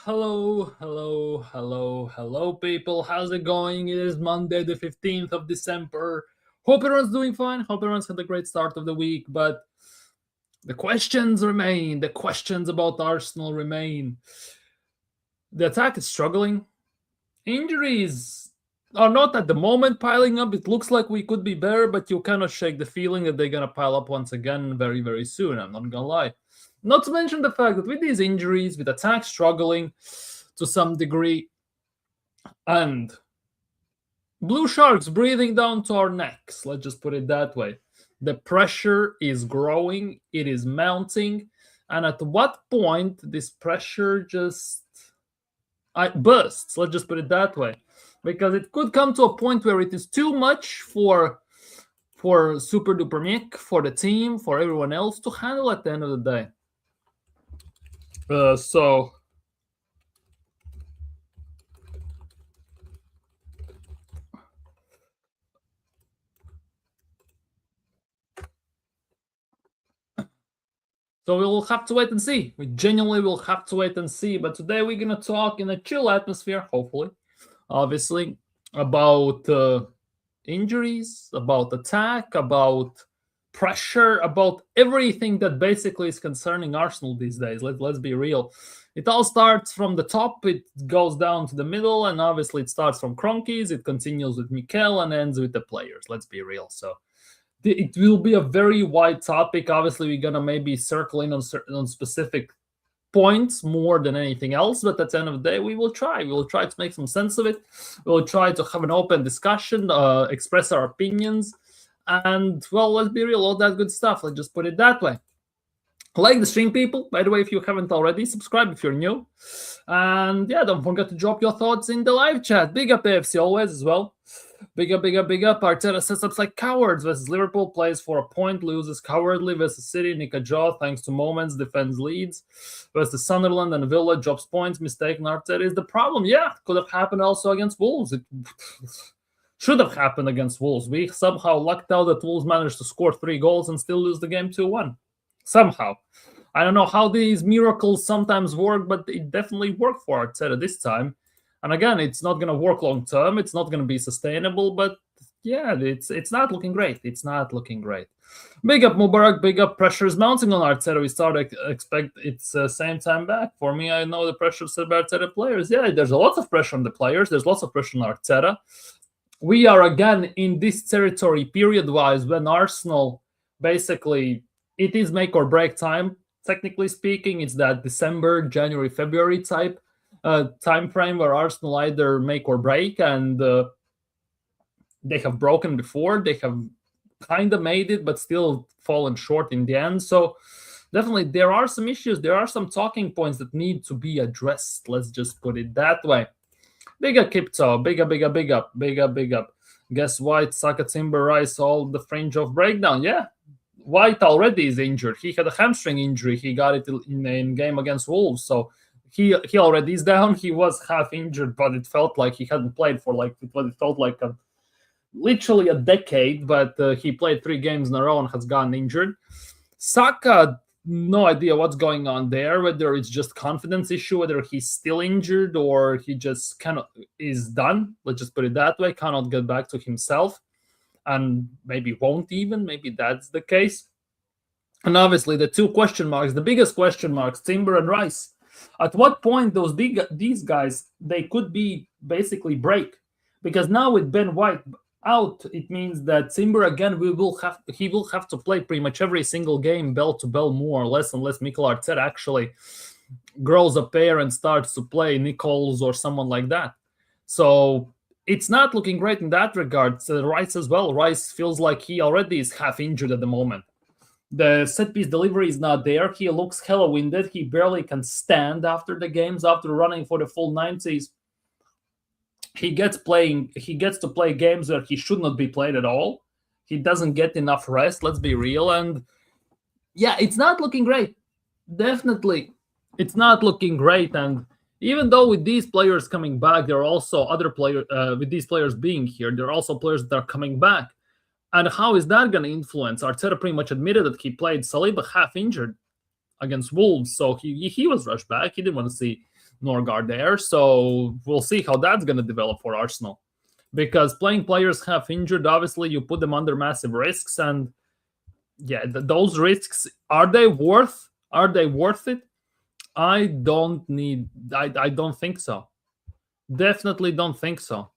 Hello, people. How's it going? It is Monday, the 15th of December. Hope everyone's doing fine. Hope everyone's had a great start of the week. But the questions remain. The questions about Arsenal remain. The attack is struggling. Injuries are not at the moment piling up. It looks like we could be better, but you cannot shake the feeling that they're going to pile up once again very, very soon. I'm not going to lie. Not to mention the fact that with these injuries, with attack struggling to some degree, and blue sharks breathing down to our necks, let's just put it that way. The pressure is growing, it is mounting, and at what point this pressure just bursts, let's just put it that way. Because it could come to a point where it is too much for Super Duper Mick, for the team, for everyone else to handle at the end of the day. So we'll have to wait and see. We genuinely will have to wait and see. But today we're going to talk in a chill atmosphere, hopefully, obviously, about injuries, about attack, about pressure, about everything that basically is concerning Arsenal these days. Let's be real. It all starts from the top, it goes down to the middle, and obviously it starts from Kroenkes, it continues with Mikel, and ends with the players. Let's be real. So it will be a very wide topic. Obviously, we're going to maybe circle in on specific points more than anything else, but at the end of the day, we will try to make some sense of it. We'll try to have an open discussion, express our opinions, and, well, let's be real, all that good stuff. Let's just put it that way. Like the stream, people. By the way, if you haven't already, subscribe if you're new. And yeah, don't forget to drop your thoughts in the live chat. Big up AFC always as well. Big up. Arteta sets up like cowards versus Liverpool, plays for a point, loses cowardly versus City, nick a jaw thanks to moments, defends leads. Versus Sunderland and Villa, drops points, mistaken Arteta is the problem. Yeah, could have happened also against Wolves. It should have happened against Wolves. We somehow lucked out that Wolves managed to score 3 goals and still lose the game 2-1. Somehow. I don't know how these miracles sometimes work, but it definitely worked for Arteta this time. And again, it's not going to work long term. It's not going to be sustainable, but yeah, it's not looking great. It's not looking great. Big up Mubarak, big up. Pressure is mounting on Arteta. We start to expect it's same time back. For me, I know the pressure set by Arteta players. Yeah, there's a lot of pressure on the players. There's lots of pressure on Arteta. We are again in this territory period-wise when Arsenal basically, it is make or break time. Technically speaking, it's that December, January, February type time frame where Arsenal either make or break, and they have broken before. They have kind of made it, but still fallen short in the end. So definitely there are some issues. There are some talking points that need to be addressed. Let's just put it that way. Big up Kipto. Big up. Guess White, Saka, Timber, Rice, all the fringe of breakdown. Yeah. White already is injured. He had a hamstring injury. He got it in game against Wolves. So he already is down. He was half injured, but it felt like he hadn't played for it felt like literally a decade. But he played 3 games in a row and has gotten injured. Saka, no idea what's going on there. Whether it's just confidence issue, whether he's still injured or he just is done. Let's just put it that way. Cannot get back to himself. And maybe won't even. Maybe that's the case. And obviously the 2 question marks, the biggest question marks, Timber and Rice. At what point these guys, they could be basically break? Because now with Ben White out, it means that Timber again he will have to play pretty much every single game bell to bell, more or less, unless Mikel Arteta actually grows a pair and starts to play Nichols or someone like that. So it's not looking great in that regard. Rice as well. Rice feels like he already is half injured at the moment. The set-piece delivery is not there. He looks hella winded. He barely can stand after the games, after running for the full 90s. He gets to play games where he should not be played at all. He doesn't get enough rest, let's be real. And yeah, it's not looking great. Definitely, it's not looking great. And even though with these players coming back, there are also other players, with these players being here, there are also players that are coming back. And how is that going to influence? Arteta pretty much admitted that he played Saliba half injured against Wolves, so he was rushed back. He didn't want to see Norgard there. So we'll see how that's going to develop for Arsenal. Because playing players have injured, obviously you put them under massive risks, and yeah, those risks, are they worth it? I don't think so. Definitely don't think so.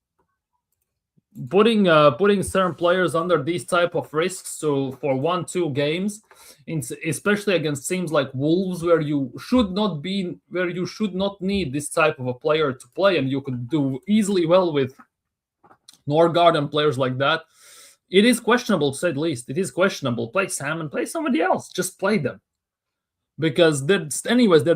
Putting certain players under these type of risks for 1-2 games, especially against teams like Wolves, where you should not need this type of a player to play, and you could do easily well with Norgard and players like that. It is questionable, to say the least. It is questionable. Play Sam and play somebody else. Just play them. Because there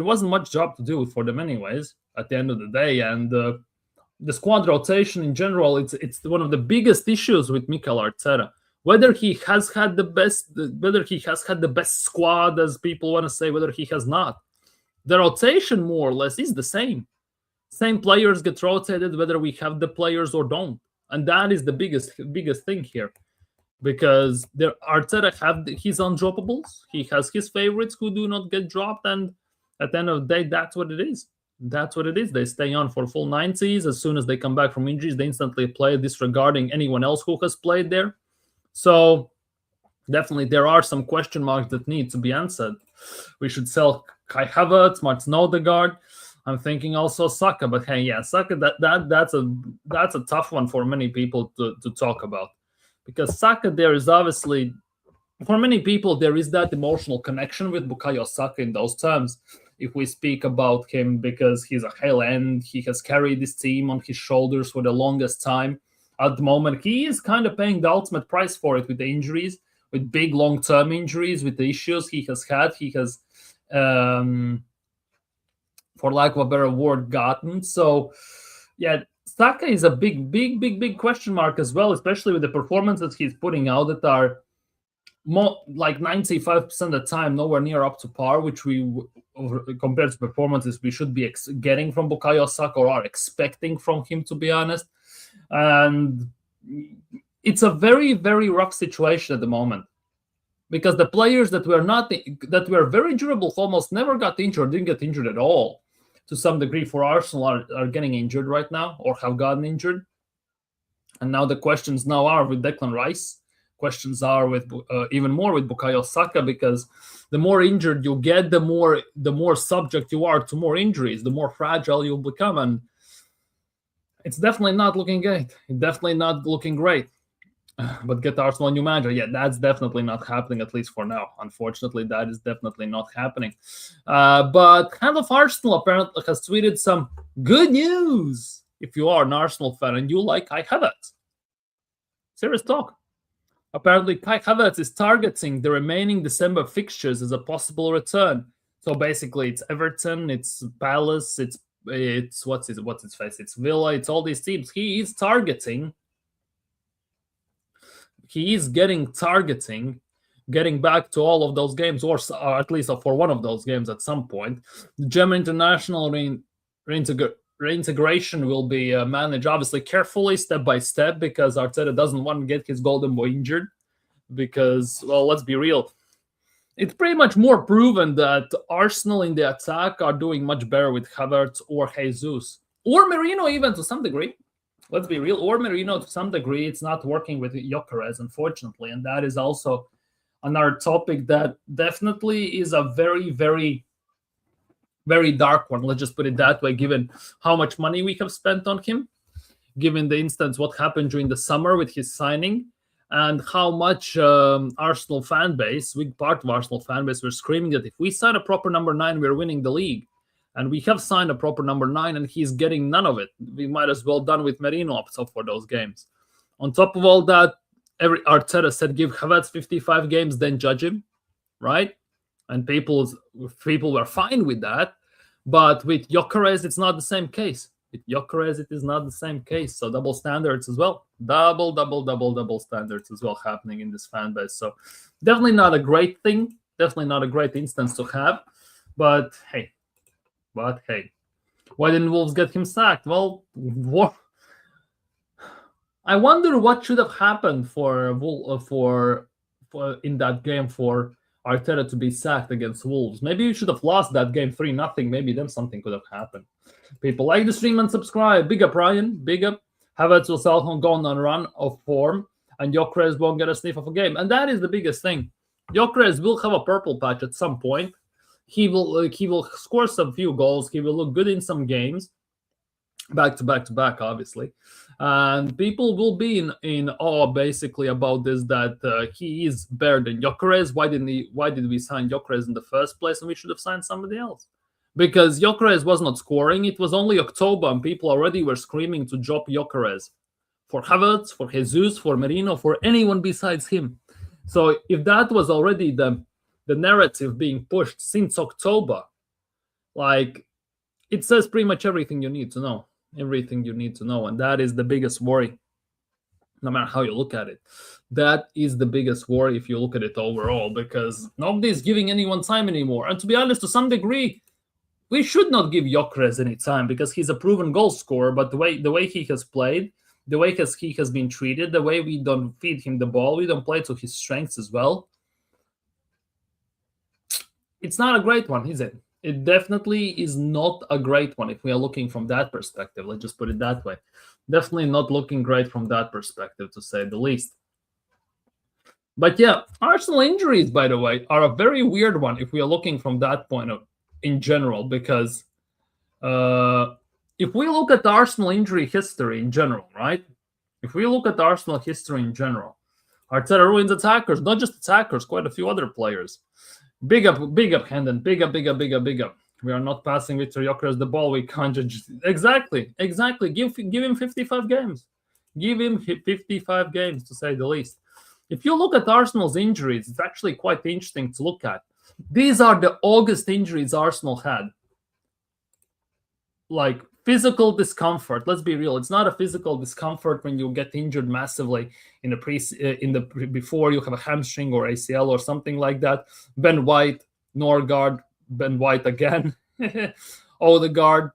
wasn't much job to do for them anyways at the end of the day. And the squad rotation in general, it's one of the biggest issues with Mikel Arteta. Whether he has had the best squad, as people want to say, whether he has not, the rotation more or less is the same. Same players get rotated whether we have the players or don't, and that is the biggest thing here. Because Arteta have his undroppables, he has his favorites who do not get dropped, and at the end of the day, that's what it is. That's what it is. They stay on for full 90s. As soon as they come back from injuries, they instantly play, disregarding anyone else who has played there. So definitely there are some question marks that need to be answered. We should sell Kai Havertz, Martin Odegaard. I'm thinking also Saka, but hey, yeah, Saka, that's a tough one for many people to talk about. Because Saka, there is obviously, for many people, there is that emotional connection with Bukayo Saka in those terms. If we speak about him, because he's a hell end, he has carried this team on his shoulders for the longest time. At the moment, he is kind of paying the ultimate price for it with the injuries, with big long-term injuries, with the issues he has had. He has, for lack of a better word, gotten. So, yeah, Saka is a big question mark as well, especially with the performances he's putting out that are like 95% of the time nowhere near up to par, which we, compared to performances we should be getting from Bukayo Saka or are expecting from him, to be honest. And it's a very, very rough situation at the moment, because the players that were very durable almost never got injured, didn't get injured at all. To some degree for Arsenal are getting injured right now, or have gotten injured. And now the questions now are with Declan Rice. Questions are with even more with Bukayo Saka, because the more injured you get, the more subject you are to more injuries, the more fragile you'll become. And it's definitely not looking great. It's definitely not looking great. But get Arsenal a new manager. Yeah, that's definitely not happening, at least for now. Unfortunately, that is definitely not happening. But Hand of Arsenal apparently has tweeted some good news if you are an Arsenal fan and you like Kai Havertz. Serious talk. Apparently, Kai Havertz is targeting the remaining December fixtures as a possible return. So basically, it's Everton, it's Palace, it's what's its face? It's Villa, it's all these teams. He is targeting getting back to all of those games, or at least for one of those games at some point. The German international reintegration will be managed obviously carefully, step by step, because Arteta doesn't want to get his golden boy injured. Because, well, let's be real, it's pretty much more proven that Arsenal in the attack are doing much better with Havertz or Jesus or Merino, even to some degree. Let's be real, or Merino to some degree. It's not working with Gyökeres, unfortunately, and that is also another topic that definitely is a very, very, very dark one. Let's just put it that way, given how much money we have spent on him, given the instance what happened during the summer with his signing, and how much Arsenal fan base, big part of Arsenal fan base, were screaming that if we sign a proper number 9, we're winning the league. And we have signed a proper number 9, and he's getting none of it. We might as well done with Merino up top for those games. On top of all that, Arteta said give Havertz 55 games, then judge him, right? And people were fine with that. But with Gyökeres, it's not the same case. With Gyökeres, it is not the same case. So double standards as well. Double standards as well happening in this fan base. So definitely not a great thing. Definitely not a great instance to have. But hey, why didn't Wolves get him sacked? Well, I wonder what should have happened for in that game for Arteta to be sacked against Wolves. Maybe you should have lost that game 3-0. Maybe then something could have happened. People like the stream and subscribe. Big up, Ryan. Big up. Havertz will somehow go on a run of form, and Gyökeres won't get a sniff of a game. And that is the biggest thing. Gyökeres will have a purple patch at some point. He will score some few goals. He will look good in some games, back to back, obviously. And people will be in awe, basically, about this, that he is better than Gyökeres. Why did we sign Gyökeres in the first place, and we should have signed somebody else? Because Gyökeres was not scoring. It was only October, and people already were screaming to drop Gyökeres for Havertz, for Jesus, for Merino, for anyone besides him. So if that was already the narrative being pushed since October, like, it says pretty much everything you need to know. Everything you need to know. And that is the biggest worry, no matter how you look at it. That is the biggest worry if you look at it overall, because nobody's giving anyone time anymore. And to be honest, to some degree, we should not give Gyökeres any time, because he's a proven goal scorer. But the way he has played, the way he has been treated, the way we don't feed him the ball, we don't play to his strengths as well, it's not a great one, is it? It definitely is not a great one if we are looking from that perspective. Let's just put it that way. Definitely not looking great from that perspective, to say the least. But yeah, Arsenal injuries, by the way, are a very weird one if we are looking from that point of in general, because if we look at the Arsenal injury history in general, right? If we look at Arsenal history in general, Arteta ruins attackers, not just attackers, quite a few other players. Big up, Hendon. Big up. We are not passing Victor Gyökeres the ball. We can't just... Exactly. Give him 55 games. Give him 55 games, to say the least. If you look at Arsenal's injuries, it's actually quite interesting to look at. These are the August injuries Arsenal had. Like, physical discomfort. Let's be real. It's not a physical discomfort when you get injured massively before you have a hamstring or ACL or something like that. Ben White, Norgard, Ben White again, Odegaard,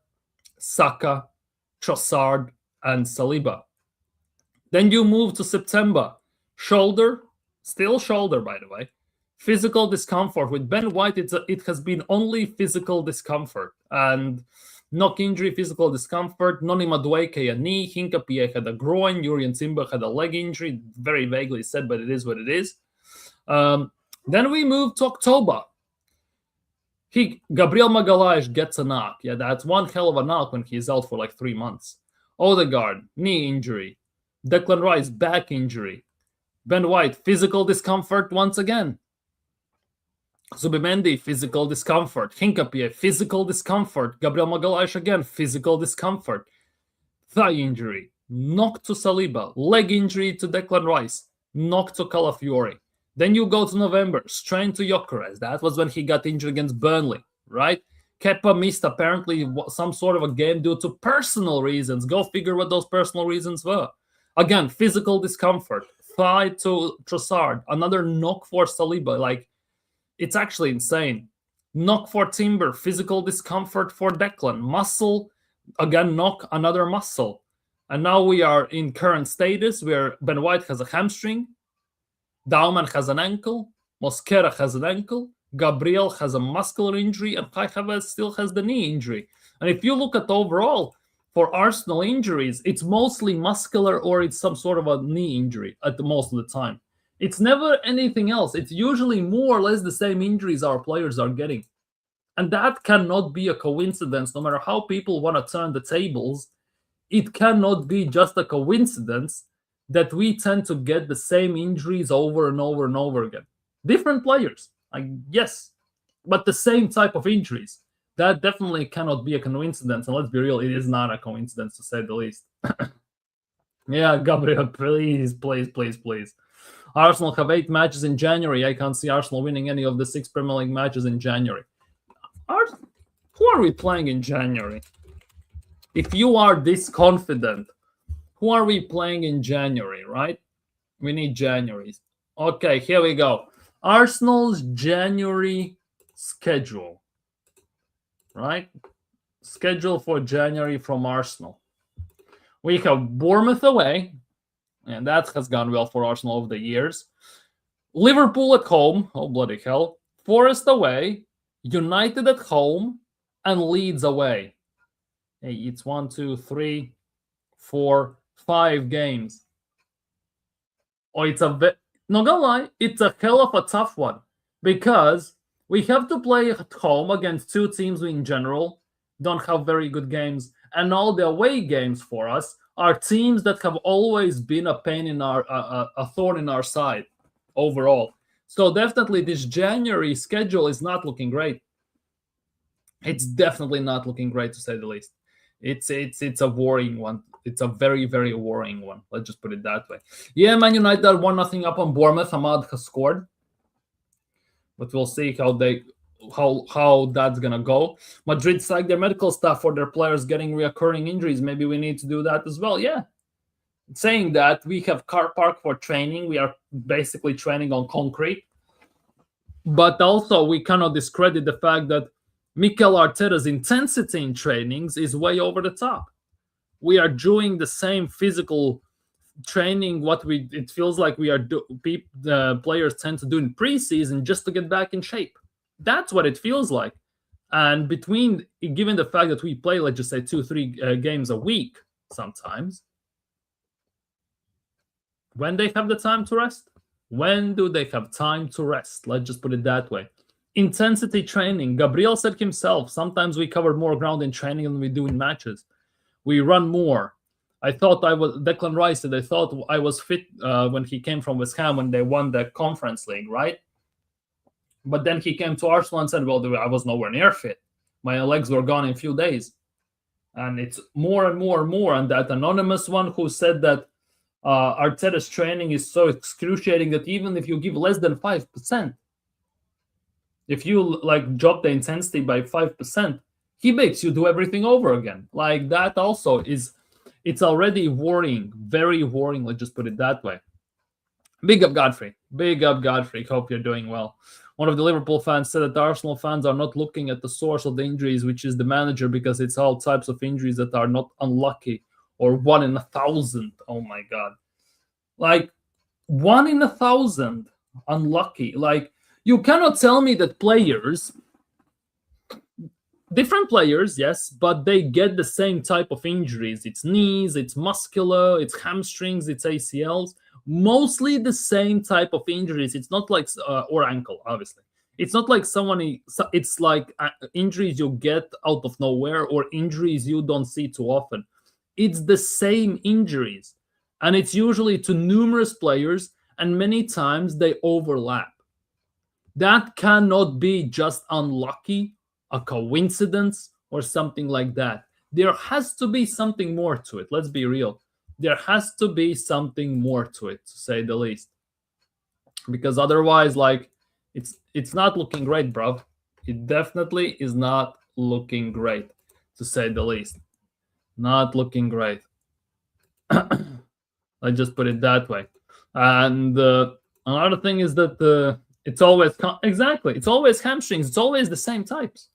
Saka, Trossard, and Saliba. Then you move to September. Shoulder, still shoulder, by the way. Physical discomfort. With Ben White, it has been only physical discomfort. And knock injury, physical discomfort. Noni Madueke, a knee. Hincapié had a groin. Jurien Timber had a leg injury. Very vaguely said, but it is what it is. Then we move to October. Gabriel Magalhaes gets a knock. Yeah, that's one hell of a knock when he's out for like 3 months. Odegaard, knee injury. Declan Rice, back injury. Ben White, physical discomfort once again. Zubimendi, physical discomfort. Hincapié, physical discomfort. Gabriel Magalhaes again, physical discomfort. Thigh injury. Knock to Saliba. Leg injury to Declan Rice. Knock to Calafiori. Then you go to November. Strain to Gyökeres. That was when he got injured against Burnley, right? Kepa missed apparently some sort of a game due to personal reasons. Go figure what those personal reasons were. Again, physical discomfort. Thigh to Trossard. Another knock for Saliba. Like, it's actually insane. Knock for Timber. Physical discomfort for Declan. Muscle. Again, knock, another muscle. And now we are in current status where Ben White has a hamstring. Dauman has an ankle. Mosquera has an ankle. Gabriel has a muscular injury. And Kai Havertz still has the knee injury. And if you look at overall, for Arsenal injuries, it's mostly muscular or it's some sort of a knee injury at the most of the time. It's never anything else. It's usually more or less the same injuries our players are getting. And that cannot be a coincidence, no matter how people want to turn the tables. It cannot be just a coincidence that we tend to get the same injuries over and over and over again. Different players, yes, but the same type of injuries. That definitely cannot be a coincidence. And let's be real, it is not a coincidence, to say the least. Yeah, Gabriel, please. Arsenal have 8 matches in January. I can't see Arsenal winning any of the 6 Premier League matches in January. Who are we playing in January? If you are this confident, who are we playing in January, right? We need January. Okay, here we go. Arsenal's January schedule, right? Schedule for January from Arsenal. We have Bournemouth away, and that has gone well for Arsenal over the years. Liverpool at home, oh bloody hell, Forest away, United at home, and Leeds away. Hey, it's 1, 2, 3, 4, 5 games. Oh, not gonna lie, it's a hell of a tough one because we have to play at home against two teams who in general don't have very good games, and all the away games for us are teams that have always been a pain in our a thorn in our side overall. So definitely this January schedule is not looking great. It's definitely not looking great, to say the least. It's a worrying one. It's a very, very worrying one. Let's just put it that way. Yeah, Man United are 1-0 up on Bournemouth. Ahmad has scored, but we'll see how that's gonna go. Madrid sacked their medical staff for their players getting reoccurring injuries. Maybe we need to do that as well. Yeah. Saying that, we have car park for training. We are basically training on concrete. But also, we cannot discredit the fact that Mikel Arteta's intensity in trainings is way over the top. We are doing the same physical training it feels like we are the players tend to do in preseason just to get back in shape. That's what it feels like. And given the fact that we play, let's just say 2-3 games a week sometimes, when they have the time to rest? When do they have time to rest? Let's just put it that way. Intensity training. Gabriel said himself, sometimes we cover more ground in training than we do in matches. We run more. Declan Rice said, I thought I was fit when he came from West Ham when they won the Conference League, right? But then he came to Arsenal and said, well, I was nowhere near fit. My legs were gone in a few days. And it's more and more and more. And that anonymous one who said that Arteta's training is so excruciating that even if you give less than 5%, if you drop the intensity by 5%, he makes you do everything over again. Like that also it's already worrying, very worrying. Let's just put it that way. Big up Godfrey. Big up Godfrey. Hope you're doing well. One of the Liverpool fans said that the Arsenal fans are not looking at the source of the injuries, which is the manager, because it's all types of injuries that are not unlucky or 1 in 1,000. Oh my God. 1 in 1,000 unlucky. You cannot tell me that different players, yes, but they get the same type of injuries. It's knees, it's muscular, it's hamstrings, it's ACLs. Mostly the same type of injuries. It's not like, or ankle, obviously. It's not like it's like injuries you get out of nowhere or injuries you don't see too often. It's the same injuries. And it's usually to numerous players, and many times they overlap. That cannot be just unlucky, a coincidence, or something like that. There has to be something more to it. Let's be real. There has to be something more to it, to say the least. Because otherwise, it's not looking great, bro. It definitely is not looking great, to say the least. Not looking great. Let's just put it that way. And another thing is that it's always exactly. It's always hamstrings. It's always the same types.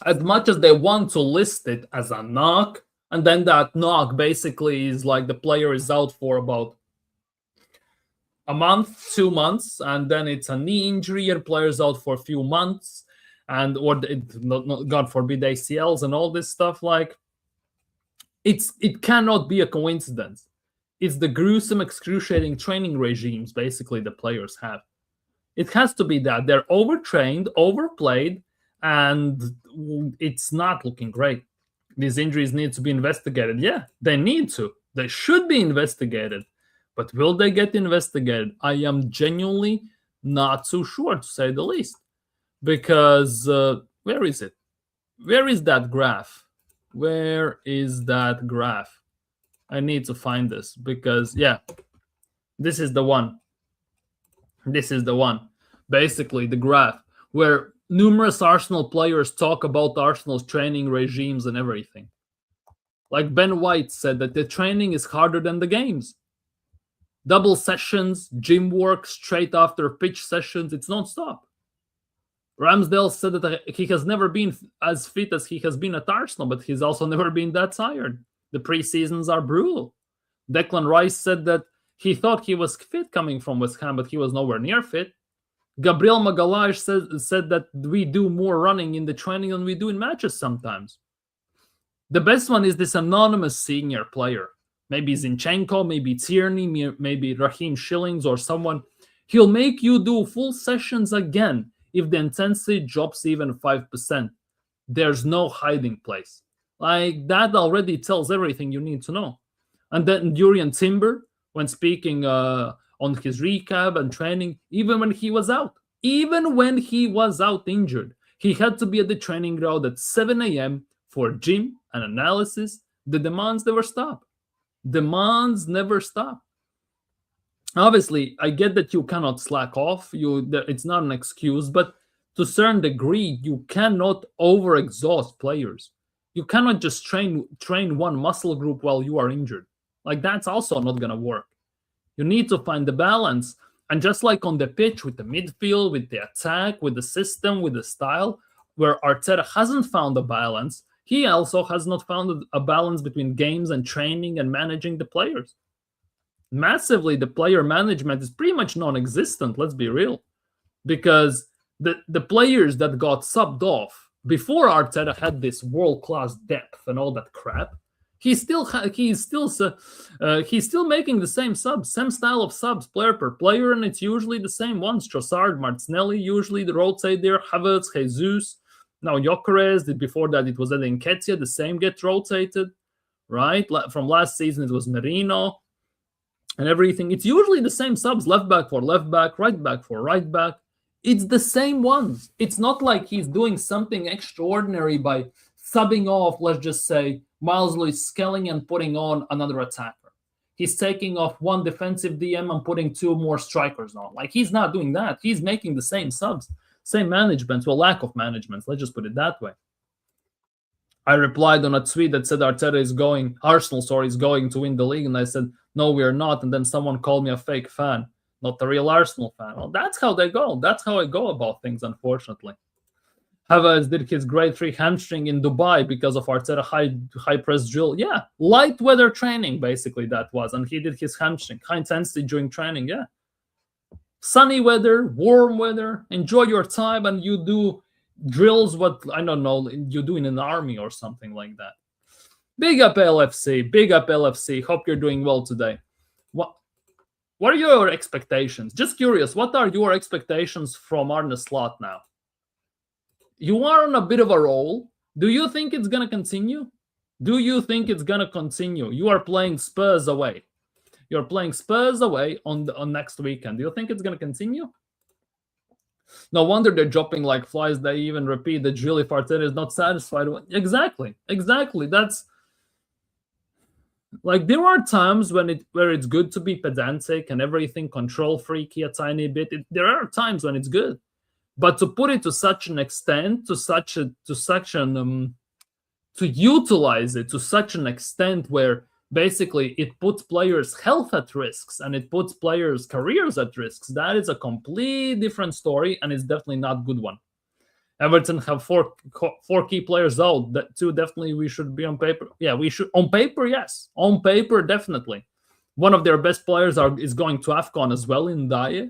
As much as they want to list it as a knock, and then that knock basically is like the player is out for about a month, 2 months, and then it's a knee injury and player's out for a few months, or God forbid ACLs and all this stuff. It cannot be a coincidence. It's the gruesome, excruciating training regimes basically the players have. It has to be that they're overtrained, overplayed, and it's not looking great. These injuries need to be investigated. Yeah, they need to. They should be investigated. But will they get investigated? I am genuinely not so sure, to say the least. Because where is it? Where is that graph? Where is that graph? I need to find this because, yeah, this is the one. This is the one. Basically, the graph where numerous Arsenal players talk about Arsenal's training regimes and everything. Like Ben White said that the training is harder than the games. Double sessions, gym work straight after pitch sessions, it's non-stop. Ramsdale said that he has never been as fit as he has been at Arsenal, but he's also never been that tired. The preseasons are brutal. Declan Rice said that He thought he was fit coming from West Ham, but he was nowhere near fit. Gabriel Magalhaes said that we do more running in the training than we do in matches sometimes. The best one is this anonymous senior player. Maybe Zinchenko, maybe Tierney, maybe Raheem Schillings or someone. He'll make you do full sessions again if the intensity drops even 5%. There's no hiding place. Like, that already tells everything you need to know. And then Durian Timber, when speaking on his recap and training, even when he was out injured, he had to be at the training ground at 7 a.m. for gym and analysis. The demands never stop. Obviously, I get that you cannot slack off. It's not an excuse, but to a certain degree, you cannot overexhaust players. You cannot just train one muscle group while you are injured. Like, that's also not going to work. You need to find the balance. And just like on the pitch with the midfield, with the attack, with the system, with the style, where Arteta hasn't found a balance, he also has not found a balance between games and training and managing the players. Massively, the player management is pretty much non-existent, let's be real. Because the players that got subbed off before Arteta had this world-class depth and all that crap, he's still making the same subs, same style of subs, player per player, and it's usually the same ones. Trossard, Martinelli, usually the rotate there. Havertz, Jesus, now Gyökeres. Before that, it was Edin Nketiah. The same get rotated, right? From last season, it was Merino and everything. It's usually the same subs: left back for left back, right back for right back. It's the same ones. It's not like he's doing something extraordinary by subbing off, let's just say, Miles Lewis-Skelling and putting on another attacker. He's taking off one defensive DM and putting two more strikers on. Like, he's not doing that. He's making the same subs, same management, well, lack of management. Let's just put it that way. I replied on a tweet that said Arsenal is going to win the league, and I said, no, we are not. And then someone called me a fake fan, not a real Arsenal fan. Well, that's how they go. That's how I go about things, unfortunately. Havertz did his grade 3 hamstring in Dubai because of Arteta high press drill. Yeah, light weather training, basically, that was. And he did his hamstring, high intensity during training, yeah. Sunny weather, warm weather, enjoy your time, and you do drills, what, I don't know, you do in an army or something like that. Big up LFC. Hope you're doing well today. What are your expectations? Just curious, what are your expectations from Arne Slot now? You are on a bit of a roll. Do you think it's going to continue? You are playing Spurs away. You're playing Spurs away on next weekend. Do you think it's going to continue? No wonder they're dropping like flies. They even repeat the drill if Arteta is not satisfied. Exactly. That's like, there are times where it's good to be pedantic and everything, control freaky a tiny bit. There are times when it's good. But to put it to such an extent, to utilize it to such an extent where basically it puts players' health at risks and it puts players' careers at risks, that is a completely different story, and it's definitely not a good one. Everton have four key players out. That two definitely we should be on paper. Yeah, we should on paper. Yes, on paper definitely. One of their best players is going to AFCON as well in Dye.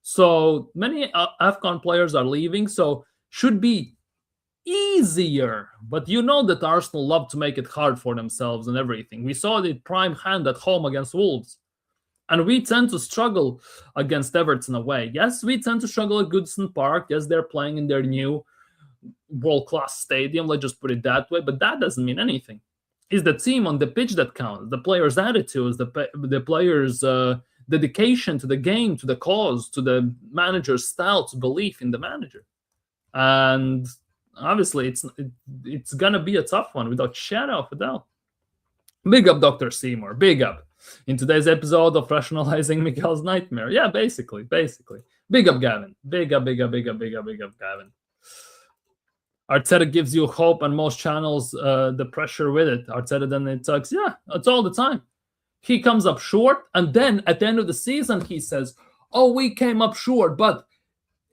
So many AFCON players are leaving, so should be easier. But you know that Arsenal love to make it hard for themselves and everything. We saw it prime hand at home against Wolves. And we tend to struggle against Everton away. Yes, we tend to struggle at Goodison Park. Yes, they're playing in their new world-class stadium. Let's just put it that way. But that doesn't mean anything. It's the team on the pitch that counts. The players' attitudes, the players' dedication to the game, to the cause, to the manager's style, to belief in the manager. And obviously, it's going to be a tough one without shadow of a doubt. Big up, Dr. Seymour. Big up. In today's episode of Rationalizing Miguel's Nightmare. Yeah, basically. Big up, Gavin. Big up, Gavin. Arteta gives you hope, and most channels the pressure with it. Arteta then it talks, yeah, it's all the time. He comes up short, and then at the end of the season, he says, oh, we came up short, but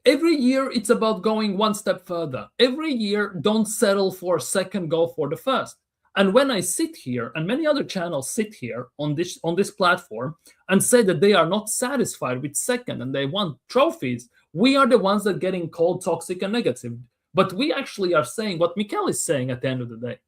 every year it's about going one step further. Every year, don't settle for second, go for the first. And when I sit here, and many other channels sit here on this platform and say that they are not satisfied with second and they want trophies, we are the ones that are getting called toxic and negative. But we actually are saying what Mikel is saying at the end of the day.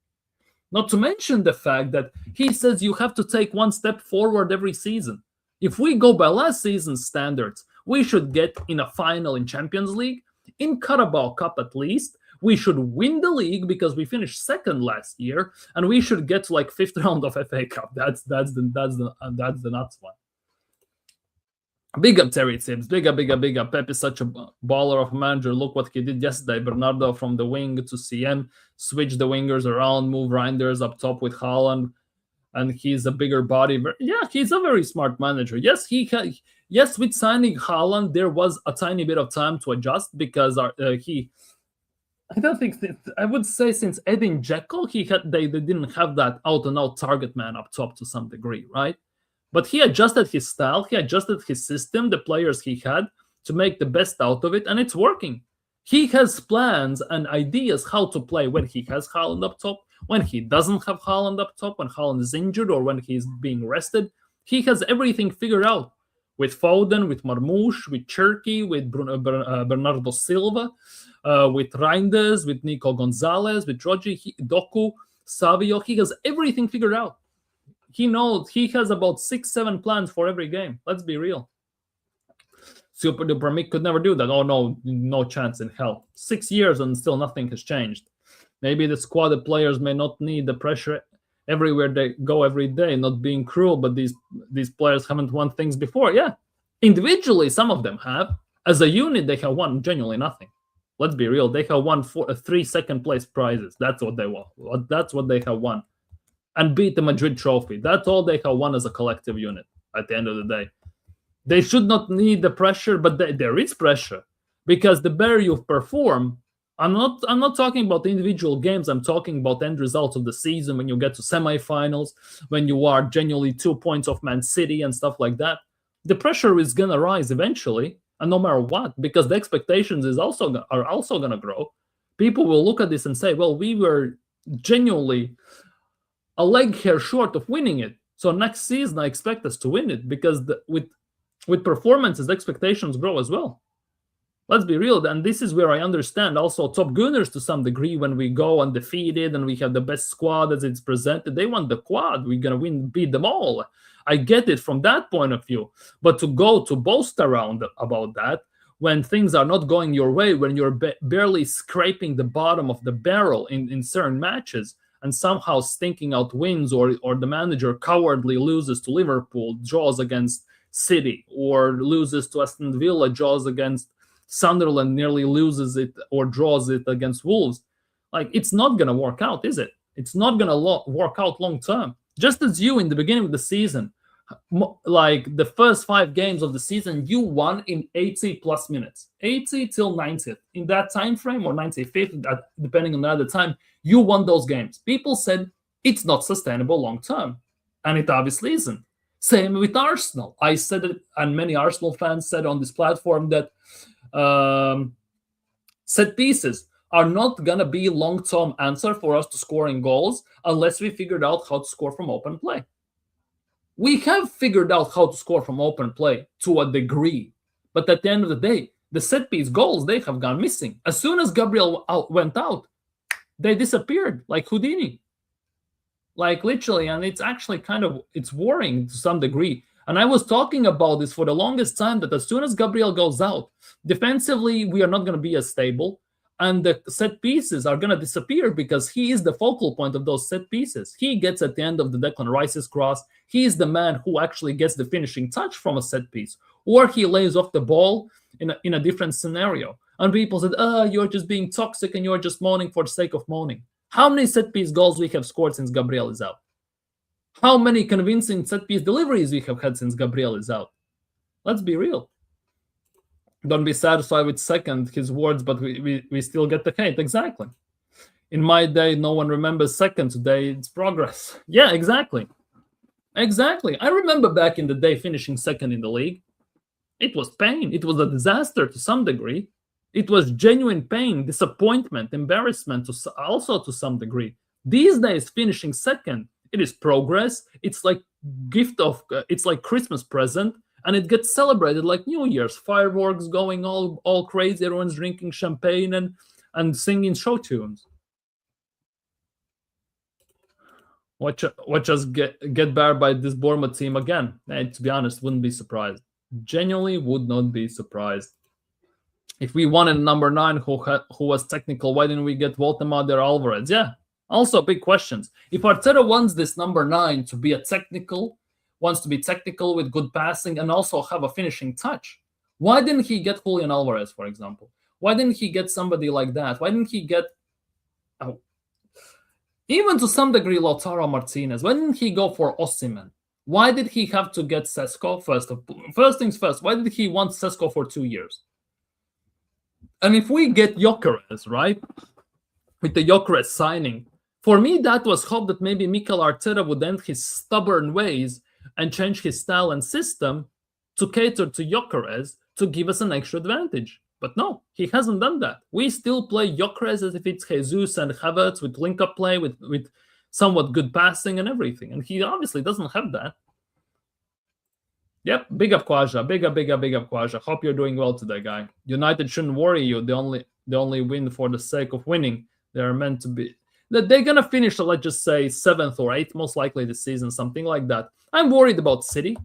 Not to mention the fact that he says you have to take one step forward every season. If we go by last season's standards, we should get in a final in Champions League, in Carabao Cup at least. We should win the league because we finished second last year, and we should get to like fifth round of FA Cup. That's the nuts one. Big up Terry Tibbs. Big up. Pep is such a baller of a manager. Look what he did yesterday. Bernardo from the wing to CM, switch the wingers around, move Reinders up top with Haaland, and he's a bigger body. Yeah, he's a very smart manager. Yes, yes, with signing Haaland, there was a tiny bit of time to adjust because I don't think I would say since Edin Dzeko, they didn't have that out-and-out target man up top to some degree, right? But he adjusted his style, he adjusted his system, the players he had to make the best out of it, and it's working. He has plans and ideas how to play when he has Haaland up top, when he doesn't have Haaland up top, when Haaland is injured or when he's being rested. He has everything figured out. With Foden, with Marmoush, with Cherky, with Bernardo Silva, with Reinders, with Nico Gonzalez, with Rodri, Doku, Savio. He has everything figured out. He knows he has about 6-7 plans for every game. Let's be real. Super Duper Mick could never do that. Oh, no chance in hell. 6 years and still nothing has changed. Maybe the squad players may not need the pressure everywhere they go every day, not being cruel, but these players haven't won things before. Yeah, individually, some of them have. As a unit, they have won genuinely nothing. Let's be real. They have won 3 second-place prizes. That's what they won. That's what they have won. And beat the Madrid trophy. That's all they have won as a collective unit at the end of the day. They should not need the pressure, but there is pressure. Because the better you perform, I'm not talking about individual games. I'm talking about end results of the season when you get to semifinals, when you are genuinely 2 points off Man City and stuff like that. The pressure is gonna rise eventually, and no matter what, because the expectations are also gonna grow. People will look at this and say, "Well, we were genuinely a leg hair short of winning it. So next season, I expect us to win it," because with performances, expectations grow as well. Let's be real, and this is where I understand also top Gooners to some degree when we go undefeated and we have the best squad as it's presented. They want the quad. We're going to beat them all. I get it from that point of view. But to go to boast around about that when things are not going your way, when you're barely scraping the bottom of the barrel in certain matches and somehow stinking out wins, or the manager cowardly loses to Liverpool, draws against City, or loses to Aston Villa, draws against Sunderland, nearly loses it or draws it against Wolves. Like, it's not going to work out, is it? It's not going to work out long term. Just as you, in the beginning of the season, like the first 5 games of the season, you won in 80 plus minutes, 80 till 90th. In that time frame, or 95th, depending on the other time, you won those games. People said it's not sustainable long term, and it obviously isn't. Same with Arsenal. I said it, and many Arsenal fans said on this platform that set pieces are not going to be long-term answer for us to scoring goals unless we figured out how to score from open play. We have figured out how to score from open play to a degree, but at the end of the day, the set piece goals, they have gone missing. As soon as Gabriel went out, they disappeared like Houdini. Like literally, and it's actually it's worrying to some degree. And I was talking about this for the longest time, that as soon as Gabriel goes out, defensively, we are not going to be as stable. And the set pieces are going to disappear because he is the focal point of those set pieces. He gets at the end of the Declan Rice's cross. He is the man who actually gets the finishing touch from a set piece. Or he lays off the ball in a different scenario. And people said, you're just being toxic and you're just moaning for the sake of moaning. How many set piece goals we have scored since Gabriel is out? How many convincing set-piece deliveries we have had since Gabriel is out? Let's be real. Don't be satisfied with second, his words, but we still get the hate. Exactly. In my day, no one remembers second. Today, it's progress. Yeah, exactly. Exactly. I remember back in the day finishing second in the league. It was pain. It was a disaster to some degree. It was genuine pain, disappointment, embarrassment also to some degree. These days, finishing second, it is progress. It's like it's like Christmas present, and it gets celebrated like New Year's, fireworks going all crazy, everyone's drinking champagne and singing show tunes. Watch us get battered by this Bournemouth team again. And to be honest, wouldn't be surprised. Genuinely would not be surprised. If we wanted number 9 who was technical, why didn't we get Waldemar Alvarez? Yeah. Also big questions. If Arteta wants this number 9 to be wants to be technical with good passing and also have a finishing touch, why didn't he get Julian Alvarez, for example? Why didn't he get somebody like that? Why didn't he get even to some degree Lautaro Martinez? Why didn't he go for Osimhen? Why did he have to get Sesko first? First things first, why did he want Sesko for 2 years? And if we get Gyökeres, right, with the Gyökeres signing, for me, that was hope that maybe Mikel Arteta would end his stubborn ways and change his style and system to cater to Gyökeres to give us an extra advantage. But no, he hasn't done that. We still play Gyökeres as if it's Jesus and Havertz with link-up play, with somewhat good passing and everything. And he obviously doesn't have that. Yep, big up Kwaja, big up Kwaja. Hope you're doing well today, guy. United shouldn't worry you. They only win for the sake of winning. They are meant to be. They're going to finish, let's just say, 7th or 8th, most likely this season, something like that. I'm worried about City.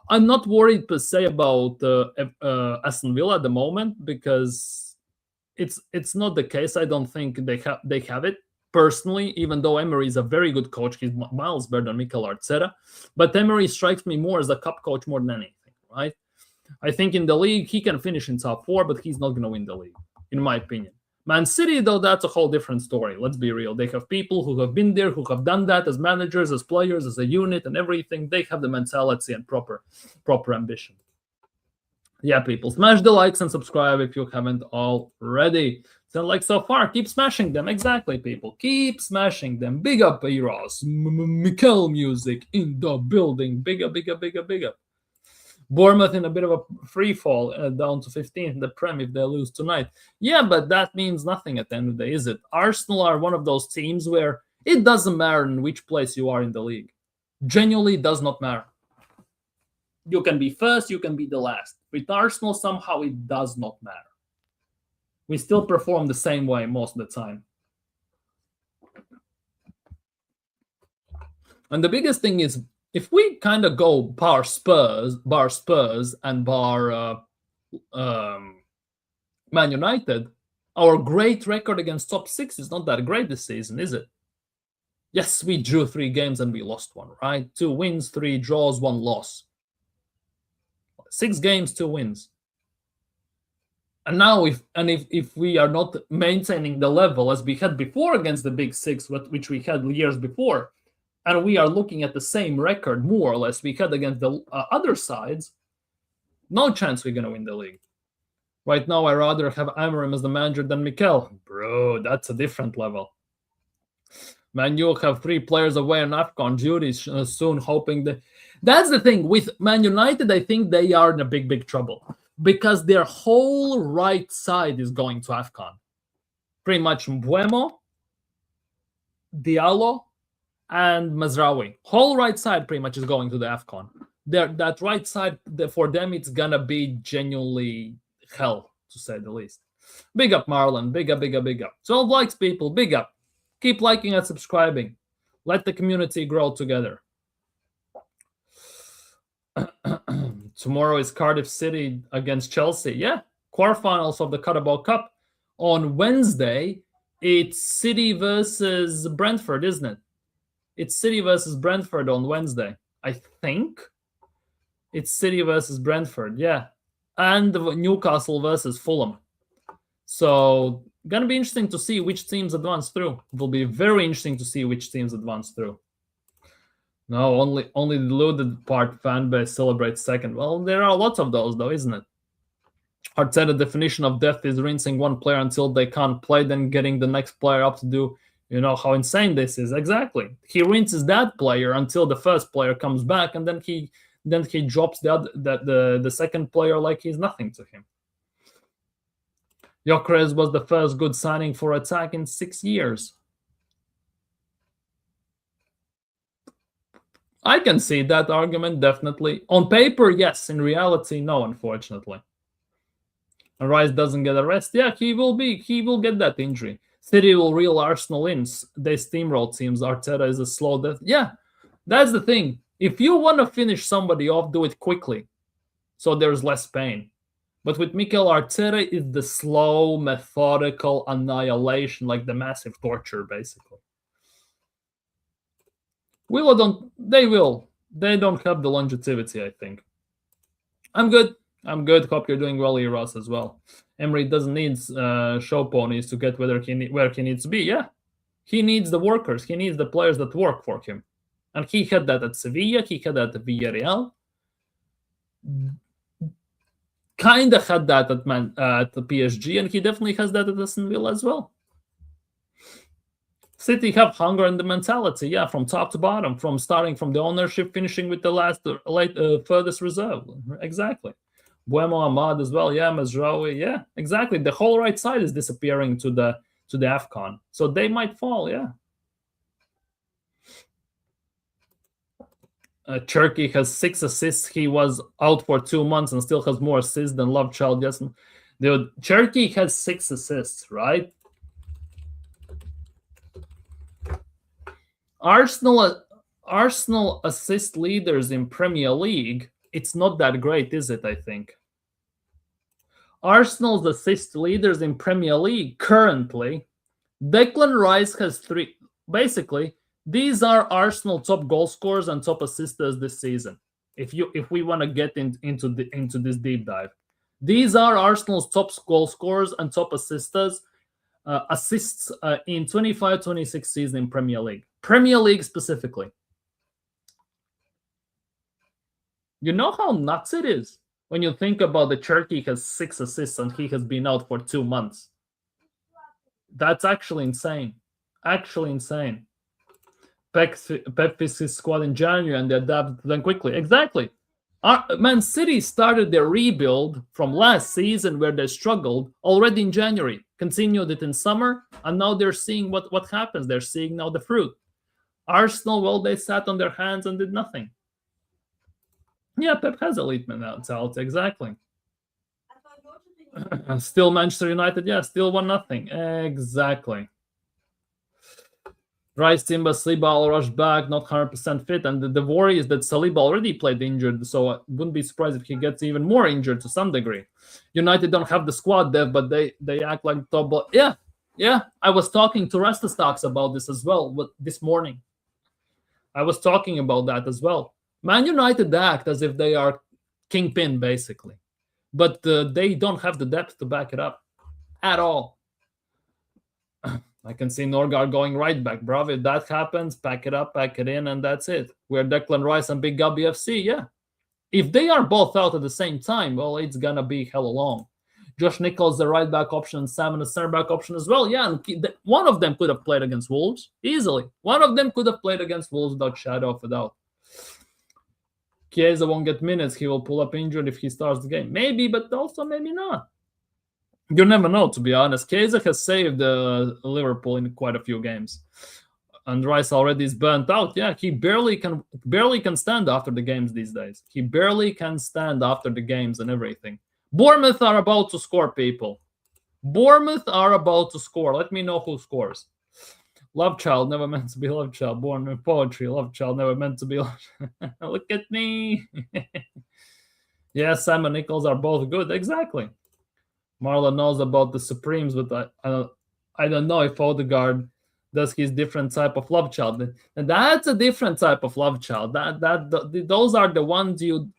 I'm not worried per se about Aston Villa at the moment because it's not the case. I don't think they have it personally. Even though Emery is a very good coach, he's miles better than Mikel Arteta. But Emery strikes me more as a cup coach more than anything, right? I think in the league he can finish in top 4, but he's not going to win the league, in my opinion. Man City, though, that's a whole different story. Let's be real. They have people who have been there, who have done that as managers, as players, as a unit, and everything. They have the mentality and proper ambition. Yeah, people, smash the likes and subscribe if you haven't already. So, like so far, keep smashing them. Exactly, people. Keep smashing them. Big up, Eros. Mikel music in the building. Big up. Bournemouth in a bit of a free fall, down to 15th in the Prem if they lose tonight. Yeah, but that means nothing at the end of the day, is it? Arsenal are one of those teams where it doesn't matter in which place you are in the league. Genuinely does not matter. You can be first, you can be the last. With Arsenal, somehow it does not matter. We still perform the same way most of the time. And the biggest thing is, if we kind of go bar Spurs and bar Man United, our great record against top 6 is not that great this season, is it? Yes, we drew 3 games and we lost 1, right? 2 wins, 3 draws, 1 loss. 6 games, 2 wins. And now, if we are not maintaining the level as we had before against the Big 6, which we had years before, and we are looking at the same record, more or less, we had against the other sides, no chance we're going to win the league. Right now, I'd rather have Amorim as the manager than Mikel. Bro, that's a different level. Man, you'll have 3 players away on AFCON duties soon, hoping that... That's the thing. With Man United, I think they are in a big trouble. Because their whole right side is going to AFCON. Pretty much Mbuemo, Diallo, and Mazraoui. Whole right side pretty much is going to the AFCON. That right side, for them, it's going to be genuinely hell, to say the least. Big up, Marlon. Big up. 12 likes, people. Big up. Keep liking and subscribing. Let the community grow together. Tomorrow is Cardiff City against Chelsea. Yeah, quarterfinals of the Carabao Cup. On Wednesday, it's City versus Brentford, isn't it? It's City versus Brentford on Wednesday. I think it's City versus Brentford, yeah. And Newcastle versus Fulham. So, gonna be interesting to see which teams advance through. It will be very interesting to see which teams advance through. No, only the deluded part fan base celebrates second. Well, there are lots of those, though, isn't it? Arteta's definition of death is rinsing one player until they can't play, then getting the next player up to do. You know how insane this is. Exactly. He rinses that player until the first player comes back, and then he drops the second player like he's nothing to him. Gyökeres was the first good signing for attack in 6 years. I can see that argument, definitely. On paper, yes. In reality, no, unfortunately. And Rice doesn't get a rest. Yeah, he will get that injury. City will reel Arsenal in. They steamroll teams. Arteta is a slow death. Yeah, that's the thing. If you want to finish somebody off, do it quickly, so there's less pain. But with Mikel Arteta, it's the slow, methodical annihilation, like the massive torture, basically. They will. They don't have the longevity, I think. I'm good. Hope you're doing well here, Ross, as well. Emery doesn't need show ponies to get where he needs to be. Yeah, he needs the workers. He needs the players that work for him. And he had that at Sevilla. He had that at Villarreal. Kind of had that at the PSG, and he definitely has that at Aston Villa as well. City have hunger and the mentality, yeah, from top to bottom, from starting from the ownership, finishing with the furthest reserve. Exactly. Buemo Ahmad as well, yeah, Mazraoui, yeah, exactly. The whole right side is disappearing to the AFCON, so they might fall, yeah. Cherki has 6 assists. He was out for 2 months and still has more assists than Lovechild. Yes, dude, Cherki has 6 assists, right? Arsenal assist leaders in Premier League. It's not that great, is it? I think Arsenal's assist leaders in Premier League currently, Declan Rice has 3. Basically, these are Arsenal top goal scorers and top assisters this season. If we want to get into this deep dive, these are Arsenal's top goal scorers and top assisters. Assists in 25-26 season in Premier League specifically. You know how nuts it is when you think about the Cherki has 6 assists and he has been out for 2 months. That's actually insane. Pep fixed his squad in January and they adapted them quickly. Exactly. Man City started their rebuild from last season where they struggled already in January, continued it in summer, and now they're seeing what happens. They're seeing now the fruit. Arsenal, well, they sat on their hands and did nothing. Yeah, Pep has elite mentality, exactly. Still Manchester United, yeah, still 1-0. Exactly. Rice, Timber, Saliba all rushed back, not 100% fit. And the worry is that Saliba already played injured, so I wouldn't be surprised if he gets even more injured to some degree. United don't have the squad depth, but they act like top. Yeah. I was talking to Rasta Stocks about this as well this morning. I was talking about that as well. Man United act as if they are kingpin, basically. But they don't have the depth to back it up at all. I can see Norgard going right back, bro. If that happens, pack it up, pack it in, and that's it. We're Declan Rice and Big Gubby FC, yeah. If they are both out at the same time, well, it's going to be hella long. Josh Nichols, the right back option, and Salmon, the center back option as well. Yeah, and one of them could have played against Wolves, easily. One of them could have played against Wolves without shadow of a doubt. Chiesa won't get minutes. He will pull up injured if he starts the game. Maybe, but also maybe not. You never know, to be honest. Chiesa has saved Liverpool in quite a few games. And Rice already is burnt out. Yeah, he barely can stand after the games these days. He barely can stand after the games and everything. Bournemouth are about to score, people. Bournemouth are about to score. Let me know who scores. Love child, never meant to be love child. Born in poetry. Love child, never meant to be love child. Look at me. Yeah, Sam and Nichols are both good. Exactly. Marlon knows about the Supremes, but I don't know if Odegaard does his different type of love child. And that's a different type of love child. Those are the ones you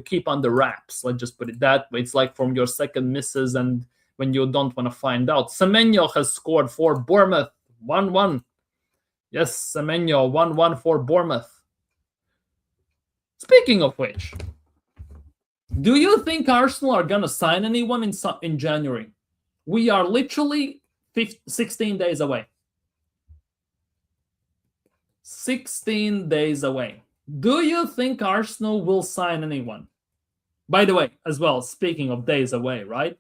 keep under wraps. Let's just put it that way. It's like from your second misses and when you don't want to find out. Semenyo has scored for Bournemouth 1-1. Yes, Semenyo 1-1 for Bournemouth. Speaking of which, do you think Arsenal are going to sign anyone in January? We are literally 16 days away. 16 days away. Do you think Arsenal will sign anyone? By the way, as well, speaking of days away, right?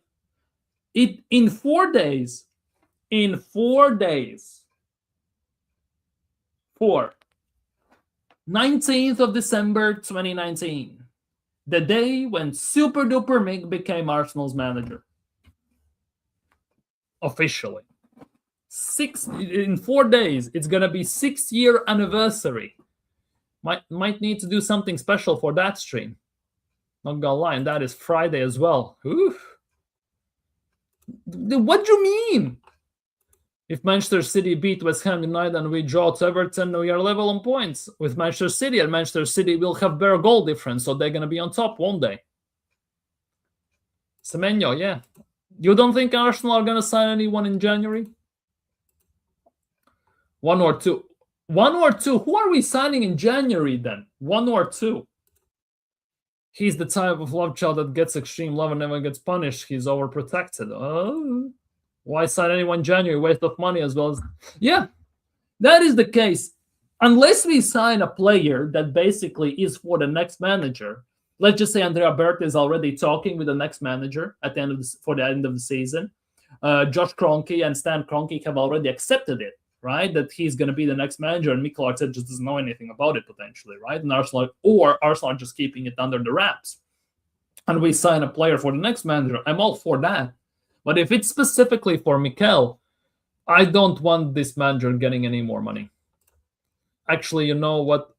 In 4 days, 4, 19th of December 2019. The day when Super Duper Mick became Arsenal's manager. Officially. In 4 days, it's gonna be 6-year anniversary. Might need to do something special for that stream. Not gonna lie, and that is Friday as well. Oof. What do you mean? If Manchester City beat West Ham United and we draw to Everton, we are level on points with Manchester City, and Manchester City will have better goal difference, so they're gonna be on top one day. Semenyo, yeah. You don't think Arsenal are gonna sign anyone in January? One or two. Who are we signing in January then? 1 or 2. He's the type of love child that gets extreme love and never gets punished. He's overprotected. Oh, why sign anyone in January? Waste of money as well as... Yeah, that is the case. Unless we sign a player that basically is for the next manager. Let's just say Andrea Berta is already talking with the next manager at the end of for the end of the season. Josh Kroenke and Stan Kroenke have already accepted it, right? That he's going to be the next manager, and Mikel Arteta just doesn't know anything about it potentially, right? And Arsenal are just keeping it under the wraps. And we sign a player for the next manager. I'm all for that. But if it's specifically for Mikel, I don't want this manager getting any more money. Actually, you know what?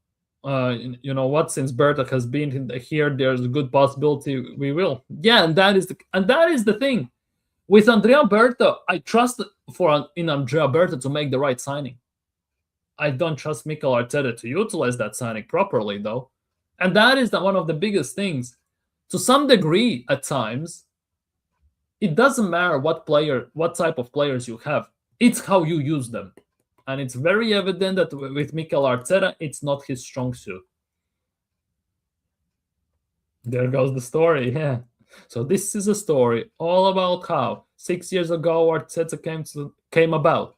Since Berta has been here, there's a good possibility we will. Yeah, and that is the thing. With Andrea Berta, I trust in Andrea Berta to make the right signing. I don't trust Mikel Arteta to utilize that signing properly, though. And that is one of the biggest things. To some degree, at times, it doesn't matter what type of players you have. It's how you use them. And it's very evident that with Mikel Arteta, it's not his strong suit. There goes the story, yeah. So this is a story all about how 6 years ago Arteta came about.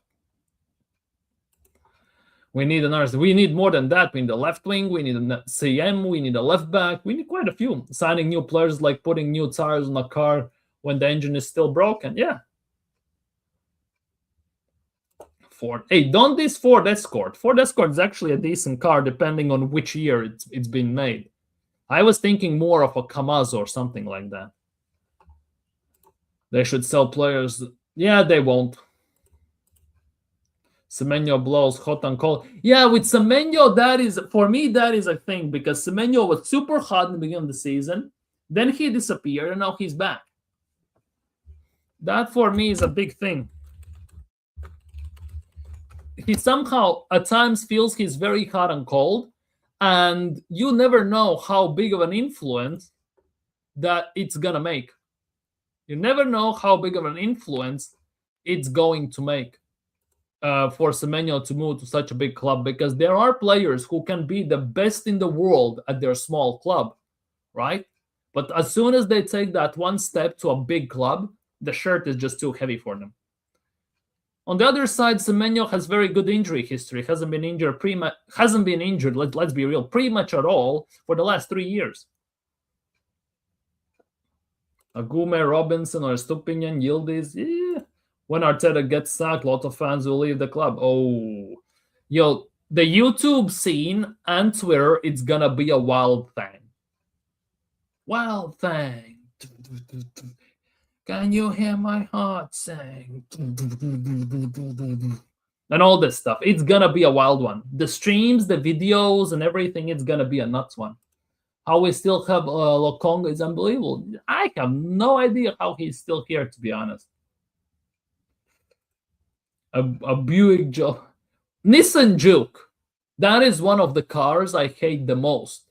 We need we need more than that. We need a left wing, we need a CM, we need a left back, we need quite a few. Signing new players, like putting new tires on a car when the engine is still broken. Yeah. Ford. Hey, don't this Ford Escort. Ford Escort is actually a decent car depending on which year it's been made. I was thinking more of a Kamaz or something like that. They should sell players. Yeah, they won't. Semenyo blows hot and cold. Yeah, with Semenyo, for me, that is a thing, because Semenyo was super hot in the beginning of the season. Then he disappeared, and now he's back. That, for me, is a big thing. He somehow, at times, feels he's very hot and cold, and you never know how big of an influence that it's going to make. You never know how big of an influence it's going to make for Semenyo to move to such a big club, because there are players who can be the best in the world at their small club, right? But as soon as they take that one step to a big club, the shirt is just too heavy for them. On the other side, Semenyo has very good injury history. Hasn't been injured. Let's be real, pretty much at all for the last 3 years. A Gooner, Robinson, or Stupinian, Yildiz. Yeah. When Arteta gets sacked, a lot of fans will leave the club. Oh, yo, the YouTube scene and Twitter, it's gonna be a wild thing. Wild thing. Can you hear my heart sing? And all this stuff. It's gonna be a wild one. The streams, the videos, and everything, it's gonna be a nuts one. How we still have Lokonga is unbelievable. I have no idea how he's still here, to be honest. A Buick Joe. Nissan Juke. That is one of the cars I hate the most.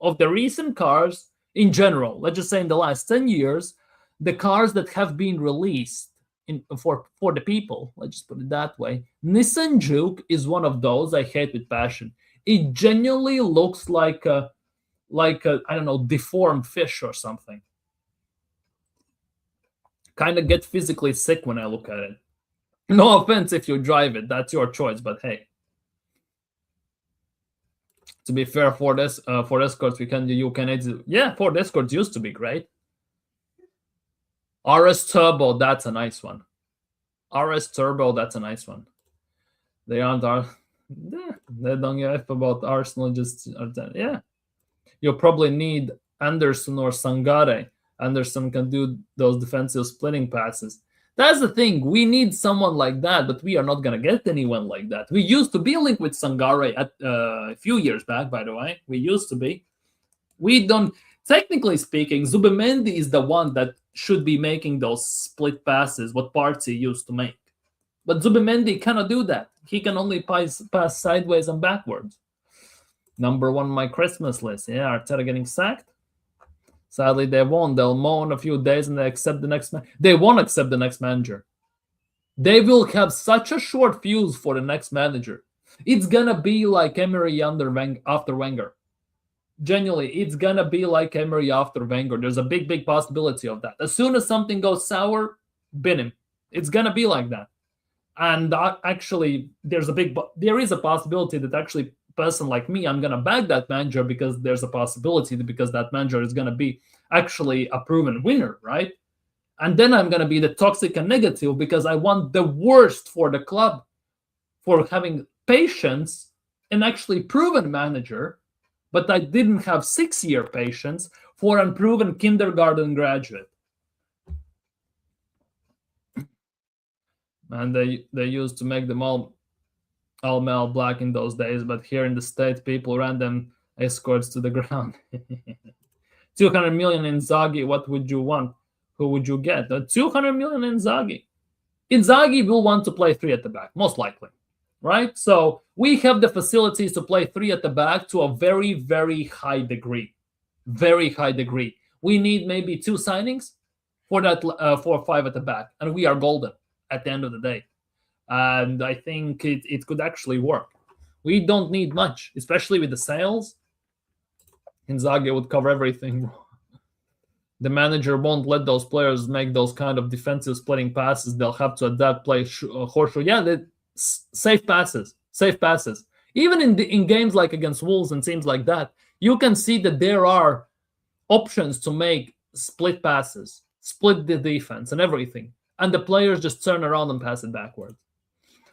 Of the recent cars, in general, let's just say in the last 10 years, the cars that have been released for the people, let's just put it that way, Nissan Juke is one of those I hate with passion. It genuinely looks like a I don't know, deformed fish or something. Kind of get physically sick when I look at it. No offense if you drive it, that's your choice, but hey. To be fair, Ford Escorts, yeah, Ford Escorts used to be great. RS Turbo, that's a nice one. RS Turbo, that's a nice one. They aren't They don't give a f about Arsenal. Just yeah, you'll probably need Anderson or Sangare. Anderson can do those defensive splitting passes. That's the thing. We need someone like that, but we are not gonna get anyone like that. We used to be linked with Sangare at a few years back, by the way. We used to be. We don't. Technically speaking, Zubimendi is the one that should be making those split passes, what Partey used to make. But Zubimendi cannot do that. He can only pass sideways and backwards. Number one on my Christmas list. Yeah, Arteta getting sacked. Sadly, they won't. They'll moan a few days and they accept the next man. They won't accept the next manager. They will have such a short fuse for the next manager. It's gonna be like Emery after Wenger. Genuinely, it's gonna be like Emery after Wenger. There's a big possibility of that. As soon as something goes sour, bin him. It's gonna be like that. And actually, there is a possibility that actually person like me, I'm gonna back that manager because there's a possibility because that manager is gonna be actually a proven winner, right? And then I'm gonna be the toxic and negative because I want the worst for the club for having patience and actually proven manager, but I didn't have 6-year patience for unproven kindergarten graduate. And they used to make them all male black in those days, but here in the States, people ran them escorts to the ground. 200 million Inzaghi, what would you want? Who would you get? 200 million Inzaghi. Inzaghi will want to play 3 at the back, most likely, right? So we have the facilities to play 3 at the back to a very high degree. Very high degree. We need maybe 2 signings for that 4 or 5 at the back, and we are golden at the end of the day. And I think it could actually work. We don't need much, especially with the sales. Inzaghi would cover everything. The manager won't let those players make those kind of defensive splitting passes. They'll have to adapt, play horseshoe. Yeah, safe passes. Even in games like against Wolves and teams like that, you can see that there are options to make split passes, split the defense and everything. And the players just turn around and pass it backwards.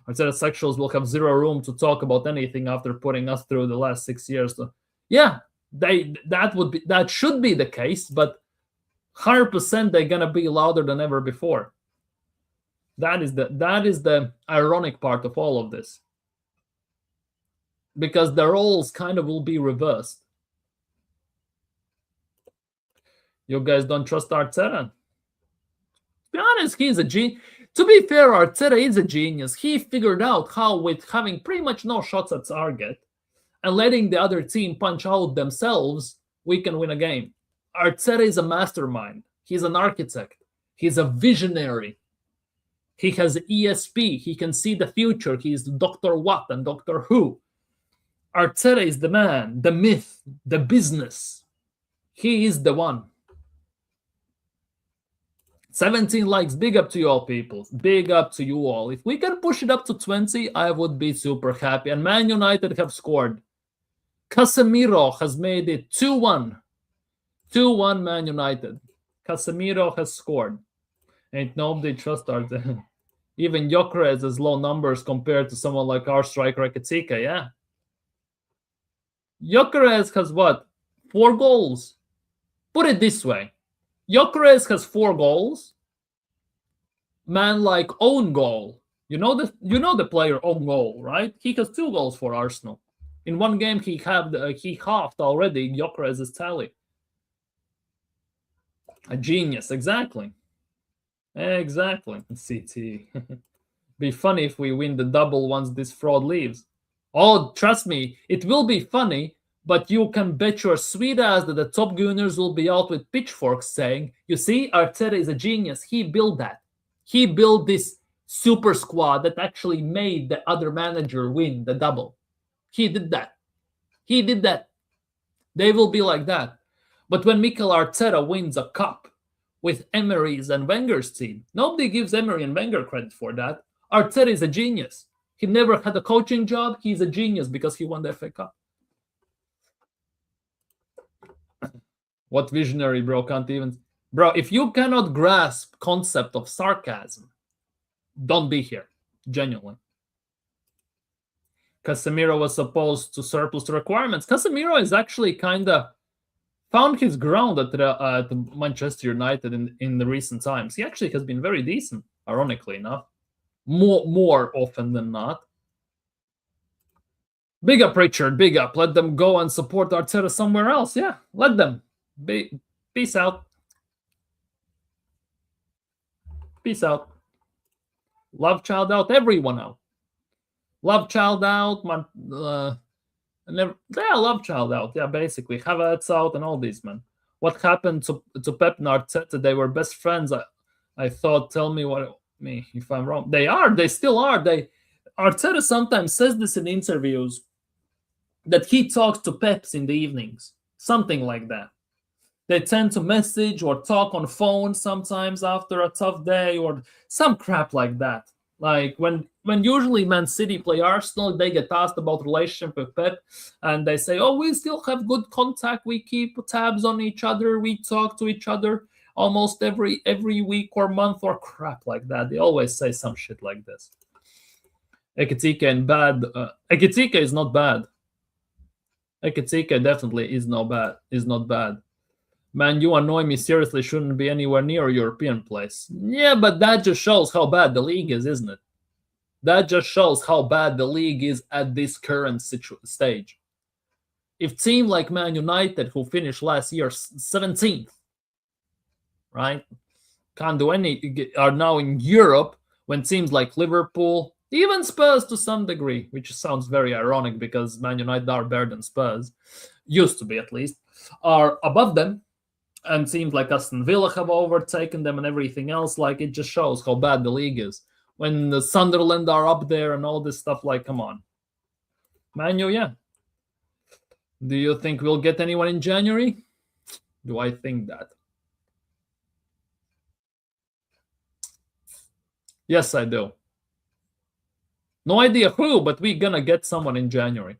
Arteta sexuals will have zero room to talk about anything after putting us through the last 6 years. So, yeah, that should be the case, but 100% they're gonna be louder than ever before. That is the ironic part of all of this, because the roles kind of will be reversed. You guys don't trust Arteta? To be honest, he's a genius. To be fair, Arteta is a genius. He figured out how, with having pretty much no shots at target and letting the other team punch out themselves, we can win a game. Arteta is a mastermind. He's an architect. He's a visionary. He has ESP. He can see the future. He's Dr. What and Dr. Who. Arteta is the man, the myth, the business. He is the one. 17 likes. Big up to you all, people. Big up to you all. If we can push it up to 20, I would be super happy. And Man United have scored. Casemiro has made it 2-1. 2-1 Man United. Casemiro has scored. Ain't nobody trust Arteta. Even Gyökeres has low numbers compared to someone like our striker Ekitike, yeah. Gyökeres has what? 4 goals. Put it this way. Gyökeres has 4 goals. Man like own goal. You know the player own goal, right? He has 2 goals for Arsenal. In one game he halved already Gyökeres' tally. A genius, exactly. Exactly. CT. Be funny if we win the double once this fraud leaves. Oh, trust me, it will be funny, but you can bet your sweet ass that the top Gooners will be out with pitchforks saying, you see, Arteta is a genius. He built that. He built this super squad that actually made the other manager win the double. He did that. He did that. They will be like that. But when Mikel Arteta wins a cup with Emery's and Wenger's team, nobody gives Emery and Wenger credit for that. Arteta is a genius. He never had a coaching job. He's a genius because he won the FA Cup. What visionary, bro? Can't even... Bro, if you cannot grasp concept of sarcasm, don't be here. Genuinely. Casemiro was supposed to surplus the requirements. Casemiro is actually kind of found his ground at Manchester United in the recent times. He actually has been very decent, ironically enough, more often than not. Big up, Richard. Big up. Let them go and support Arteta somewhere else. Yeah, let them. Peace out. Peace out. Love child out. Everyone out. Love child out. Love child out. Yeah, basically. Havertz out and all these, man. What happened to Pep and Arteta? They were best friends. I thought, tell me if I'm wrong. They are. They still are. Arteta sometimes says this in interviews that he talks to Peps in the evenings. Something like that. They tend to message or talk on phone sometimes after a tough day or some crap like that. Like when usually Man City play Arsenal, they get asked about relationship with Pep, and they say, "Oh, we still have good contact. We keep tabs on each other. We talk to each other almost every week or month," or crap like that. They always say some shit like this. Ekitike and bad. Ekitike is not bad. Ekitike definitely is not bad. Man, you annoy me. Seriously, shouldn't be anywhere near a European place. Yeah, but that just shows how bad the league is, isn't it? That just shows how bad the league is at this current stage. If team like Man United, who finished last year 17th, right, can't do are now in Europe, when teams like Liverpool, even Spurs to some degree, which sounds very ironic because Man United are better than Spurs, used to be at least, are above them. And teams like Aston Villa have overtaken them and everything else. Like, it just shows how bad the league is. When the Sunderland are up there and all this stuff, like, come on. Man U, yeah. Do you think we'll get anyone in January? Do I think that? Yes, I do. No idea who, but we're gonna get someone in January.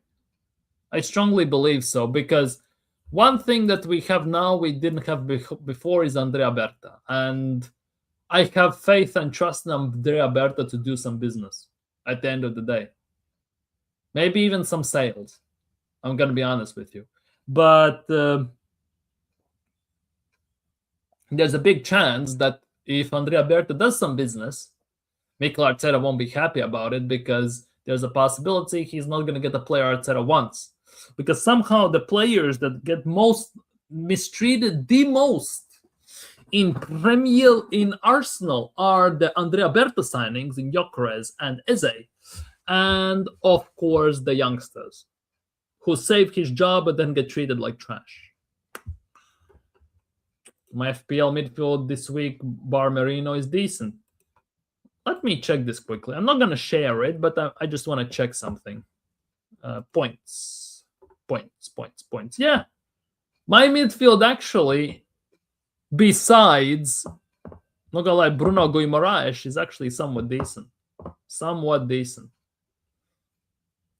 I strongly believe so, because one thing that we have now we didn't have before is Andrea Berta. And I have faith and trust in Andrea Berta to do some business at the end of the day. Maybe even some sales. I'm going to be honest with you. But there's a big chance that if Andrea Berta does some business, Mikel Arteta won't be happy about it, because there's a possibility he's not going to get a player Arteta wants. Because somehow the players that get most mistreated the most in Arsenal are the Andrea Berta signings in Gyökeres and Eze, and of course the youngsters who save his job but then get treated like trash. My FPL midfield this week, bar Merino, is decent. Let me check this quickly. I'm not going to share it, but I just want to check something. Points. Yeah. My midfield actually, besides, not gonna lie, Bruno Guimaraes is actually somewhat decent.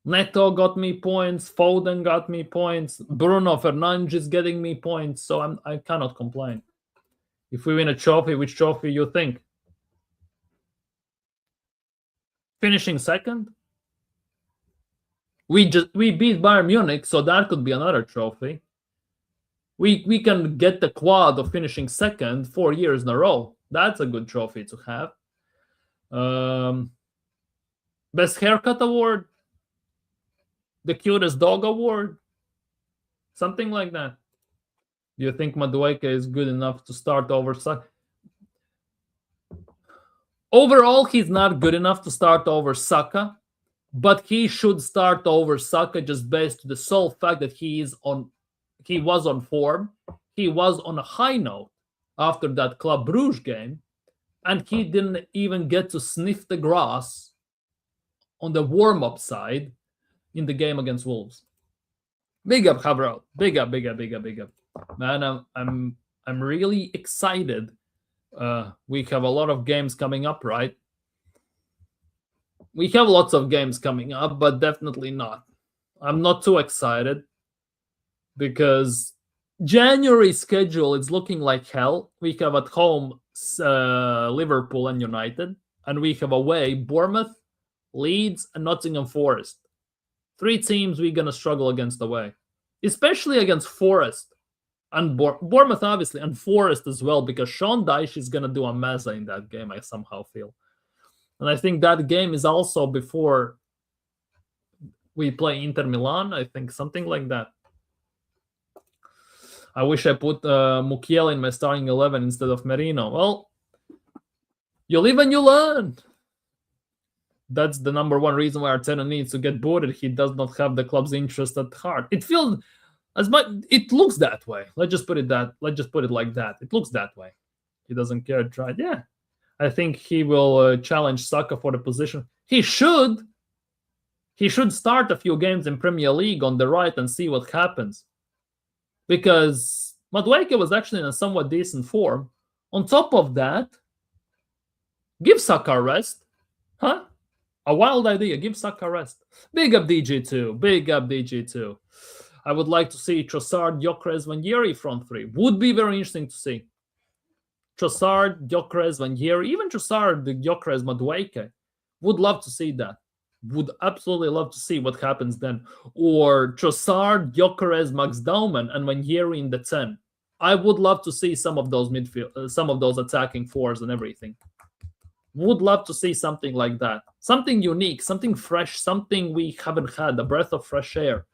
Neto got me points. Foden got me points. Bruno Fernandes is getting me points. So I cannot complain. If we win a trophy, which trophy you think? Finishing second? We beat Bayern Munich, so that could be another trophy. We can get the quad of finishing second 4 years in a row. That's a good trophy to have. Best haircut award, the cutest dog award, something like that. Do you think Madueke is good enough to start over Saka? Overall, he's not good enough to start over Saka, but he should start over Saka just based on the sole fact that he was on form. He was on a high note after that Club Brugge game, and he didn't even get to sniff the grass on the warm-up side in the game against Wolves. Big up, Cabral. Big up. Man, I'm really excited. We have a lot of games coming up, right? We have lots of games coming up, but definitely not. I'm not too excited because January schedule is looking like hell. We have at home Liverpool and United, and we have away Bournemouth, Leeds, and Nottingham Forest. 3 teams we're going to struggle against away, especially against Forest and Bournemouth, obviously, and Forest as well, because Sean Dyche is going to do a mezza in that game, I somehow feel. And I think that game is also before we play Inter Milan, I think, something like that. I wish I put Mukiele in my starting 11 instead of Merino. Well, you live and you learn. That's the number one reason why Arteta needs to get booted. He does not have the club's interest at heart. It feels as much. It looks that way. Let's just put it like that. It looks that way. He doesn't care to try. Yeah, I think he will challenge Saka for the position. He should. He should start a few games in Premier League on the right and see what happens. Because Madueke was actually in a somewhat decent form. On top of that, give Saka a rest. Huh? A wild idea. Give Saka a rest. Big up DG2. Big up DG2. I would like to see Trossard, Gyökeres, Vanjeri front three. Would be very interesting to see. Trossard, Gyökeres, Vanjeri, even Trossard, Gyökeres, Madueke. Would love to see that. Would absolutely love to see what happens then. Or Trossard, Gyökeres, Max Dauman, and Vanjeri in the 10. I would love to see some of those midfield, some of those attacking fours and everything. Would love to see something like that. Something unique, something fresh, something we haven't had, a breath of fresh air.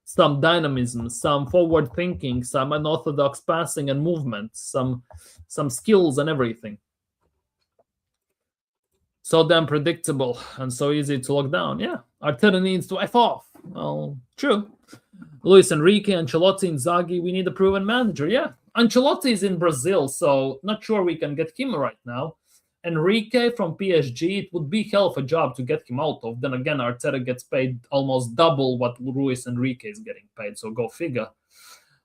Some dynamism, some forward thinking, some unorthodox passing and movement, some skills and everything. So damn predictable and so easy to lock down. Yeah, Arteta needs to F off. Well, true. Luis Enrique, Ancelotti, Inzaghi, we need a proven manager. Yeah, Ancelotti is in Brazil, so not sure we can get him right now. Enrique from PSG, it would be hell of a job to get him out of. Then again, Arteta gets paid almost double what Luis Enrique is getting paid, so go figure.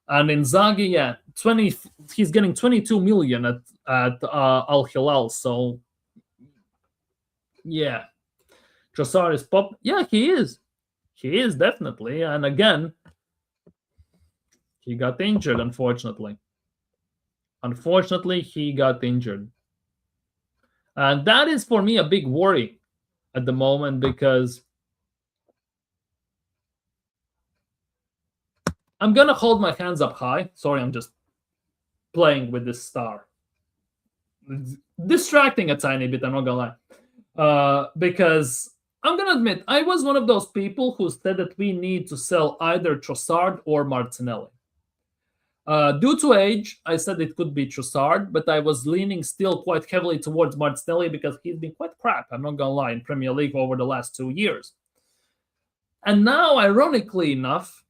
And Inzaghi, yeah, he's getting 22 million at Al Hilal, so yeah. Trossard is pop. Yeah, he is. He is definitely. And again, he got injured, unfortunately. Unfortunately, he got injured. And that is, for me, a big worry at the moment because I'm going to hold my hands up high. Sorry, I'm just playing with this star. It's distracting a tiny bit, I'm not going to lie. Because I'm going to admit, I was one of those people who said that we need to sell either Trossard or Martinelli. Due to age, I said it could be Trossard, but I was leaning still quite heavily towards Martinelli because he's been quite crap, I'm not going to lie, in Premier League over the last 2 years. And now, ironically enough,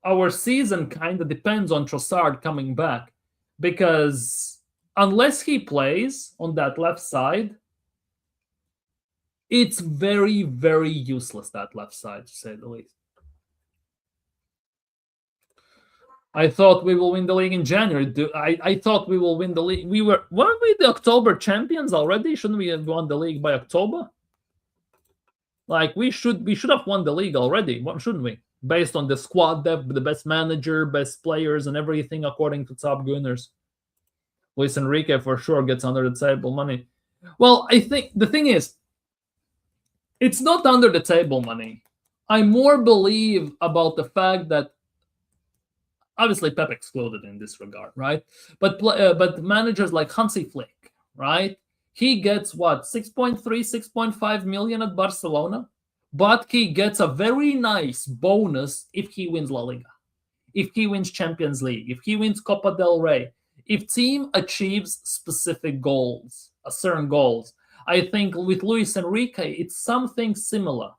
our season kind of depends on Trossard coming back because unless he plays on that left side, it's very, very useless, that left side, to say the least. I thought we will win the league in January. I thought we will win the league. Weren't we the October champions already? Shouldn't we have won the league by October? Like we should have won the league already, shouldn't we? Based on the squad depth, the best manager, best players, and everything according to top Gooners. Luis Enrique for sure gets under the table money. Well, I think the thing is, it's not under the table money. I more believe about the fact that obviously Pep excluded in this regard, right? But managers like Hansi Flick, right? He gets what, 6.3, 6.5 million at Barcelona, but he gets a very nice bonus if he wins La Liga, if he wins Champions League, if he wins Copa del Rey, if team achieves specific goals, certain goals. I think with Luis Enrique, it's something similar.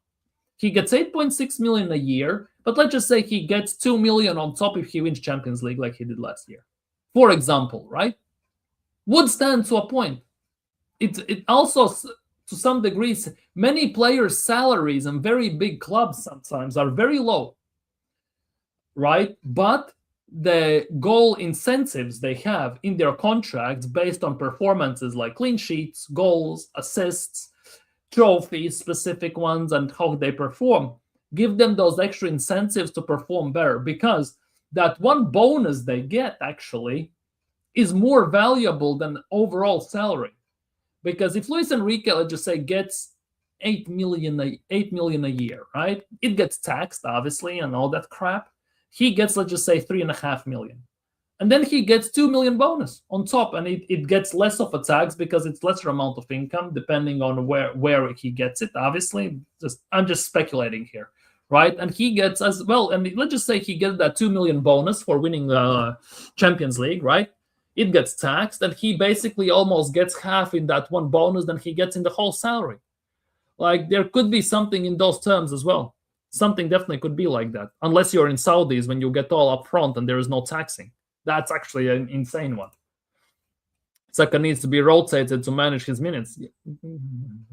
He gets 8.6 million a year, but let's just say he gets 2 million on top if he wins Champions League like he did last year. For example, right? Would stand to a point. It also, to some degrees, many players' salaries and very big clubs sometimes are very low, right? But the goal incentives they have in their contracts based on performances like clean sheets, goals, assists, trophies, specific ones, and how they perform, give them those extra incentives to perform better because that one bonus they get actually is more valuable than overall salary. Because if Luis Enrique, let's just say, gets 8 million a year, right? It gets taxed, obviously, and all that crap. He gets, let's just say, 3.5 million. And then he gets 2 million bonus on top, and it gets less of a tax because it's lesser amount of income depending on where he gets it. Obviously, I'm just speculating here, right? And he gets as well. And let's just say he gets that 2 million bonus for winning the Champions League, right? It gets taxed, and he basically almost gets half in that one bonus than he gets in the whole salary. Like, there could be something in those terms as well. Something definitely could be like that, unless you're in Saudis when you get all up front and there is no taxing. That's actually an insane one. Saka needs to be rotated to manage his minutes.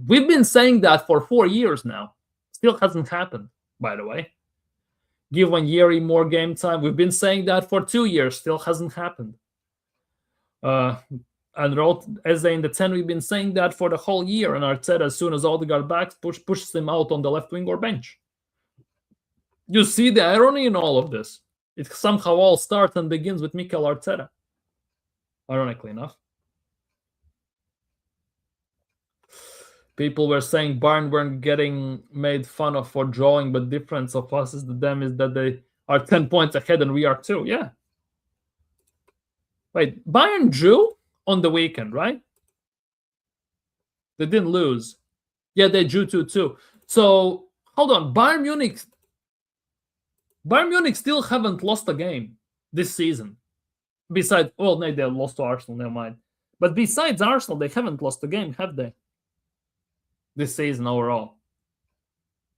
We've been saying that for 4 years now. Still hasn't happened, by the way. Give Yeri more game time. We've been saying that for 2 years. Still hasn't happened. And Eze in the 10, we've been saying that for the whole year. And Arteta, as soon as Odegaard back, pushes him out on the left wing or bench. You see the irony in all of this. It somehow all starts and begins with Mikel Arteta. Ironically enough. People were saying Bayern weren't getting made fun of for drawing, but the difference of us is that they are 10 points ahead and we are 2. Yeah. Wait, Bayern drew on the weekend, right? They didn't lose. Yeah, they drew 2-2. So, hold on. Bayern Munich still haven't lost a game this season. Besides, well, no, they lost to Arsenal, never mind. But besides Arsenal, they haven't lost a game, have they? This season overall.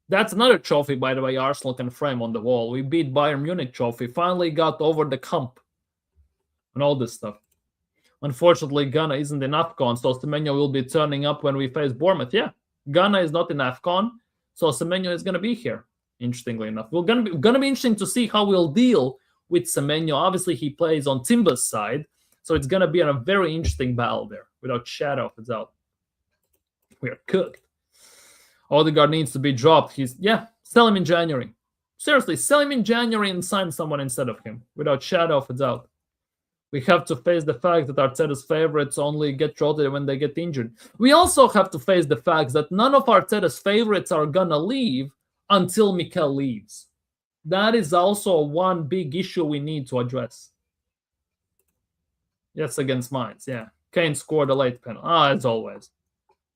That's another trophy, by the way, Arsenal can frame on the wall. We beat Bayern Munich trophy. Finally got over the hump. And all this stuff. Unfortunately, Ghana isn't in AFCON, so Semenyo will be turning up when we face Bournemouth. Yeah, Ghana is not in AFCON, so Semenyo is going to be here. Interestingly enough, we're going to be interesting to see how we'll deal with Semenyo. Obviously, he plays on Timber's side, so it's going to be a very interesting battle there, without shadow of a doubt. We are cooked. Odegaard needs to be dropped. Sell him in January. Seriously, sell him in January and sign someone instead of him, without shadow of a doubt. We have to face the fact that Arteta's favorites only get rotated when they get injured. We also have to face the fact that none of Arteta's favorites are going to leave until Mikel leaves. That is also one big issue we need to address. Yes, against Mainz, yeah. Kane scored a late penalty. As always.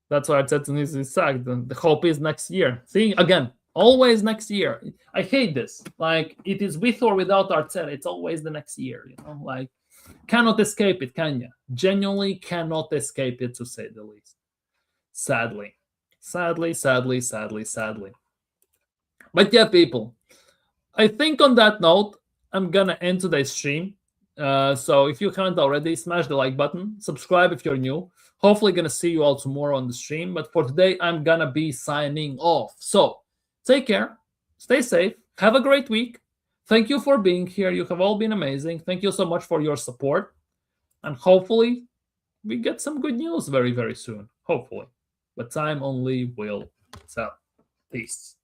That's why Arteta needs to be sacked. And the hope is next year. See, again, always next year. I hate this. Like, it is with or without Arteta. It's always the next year, you know? Like, cannot escape it, can you? Genuinely cannot escape it, to say the least. Sadly. Sadly. But yeah, people, I think on that note, I'm going to end today's stream. So if you haven't already, smash the like button. Subscribe if you're new. Hopefully going to see you all tomorrow on the stream. But for today, I'm going to be signing off. So take care. Stay safe. Have a great week. Thank you for being here. You have all been amazing. Thank you so much for your support. And hopefully, we get some good news very, very soon. Hopefully. But time only will tell. Peace.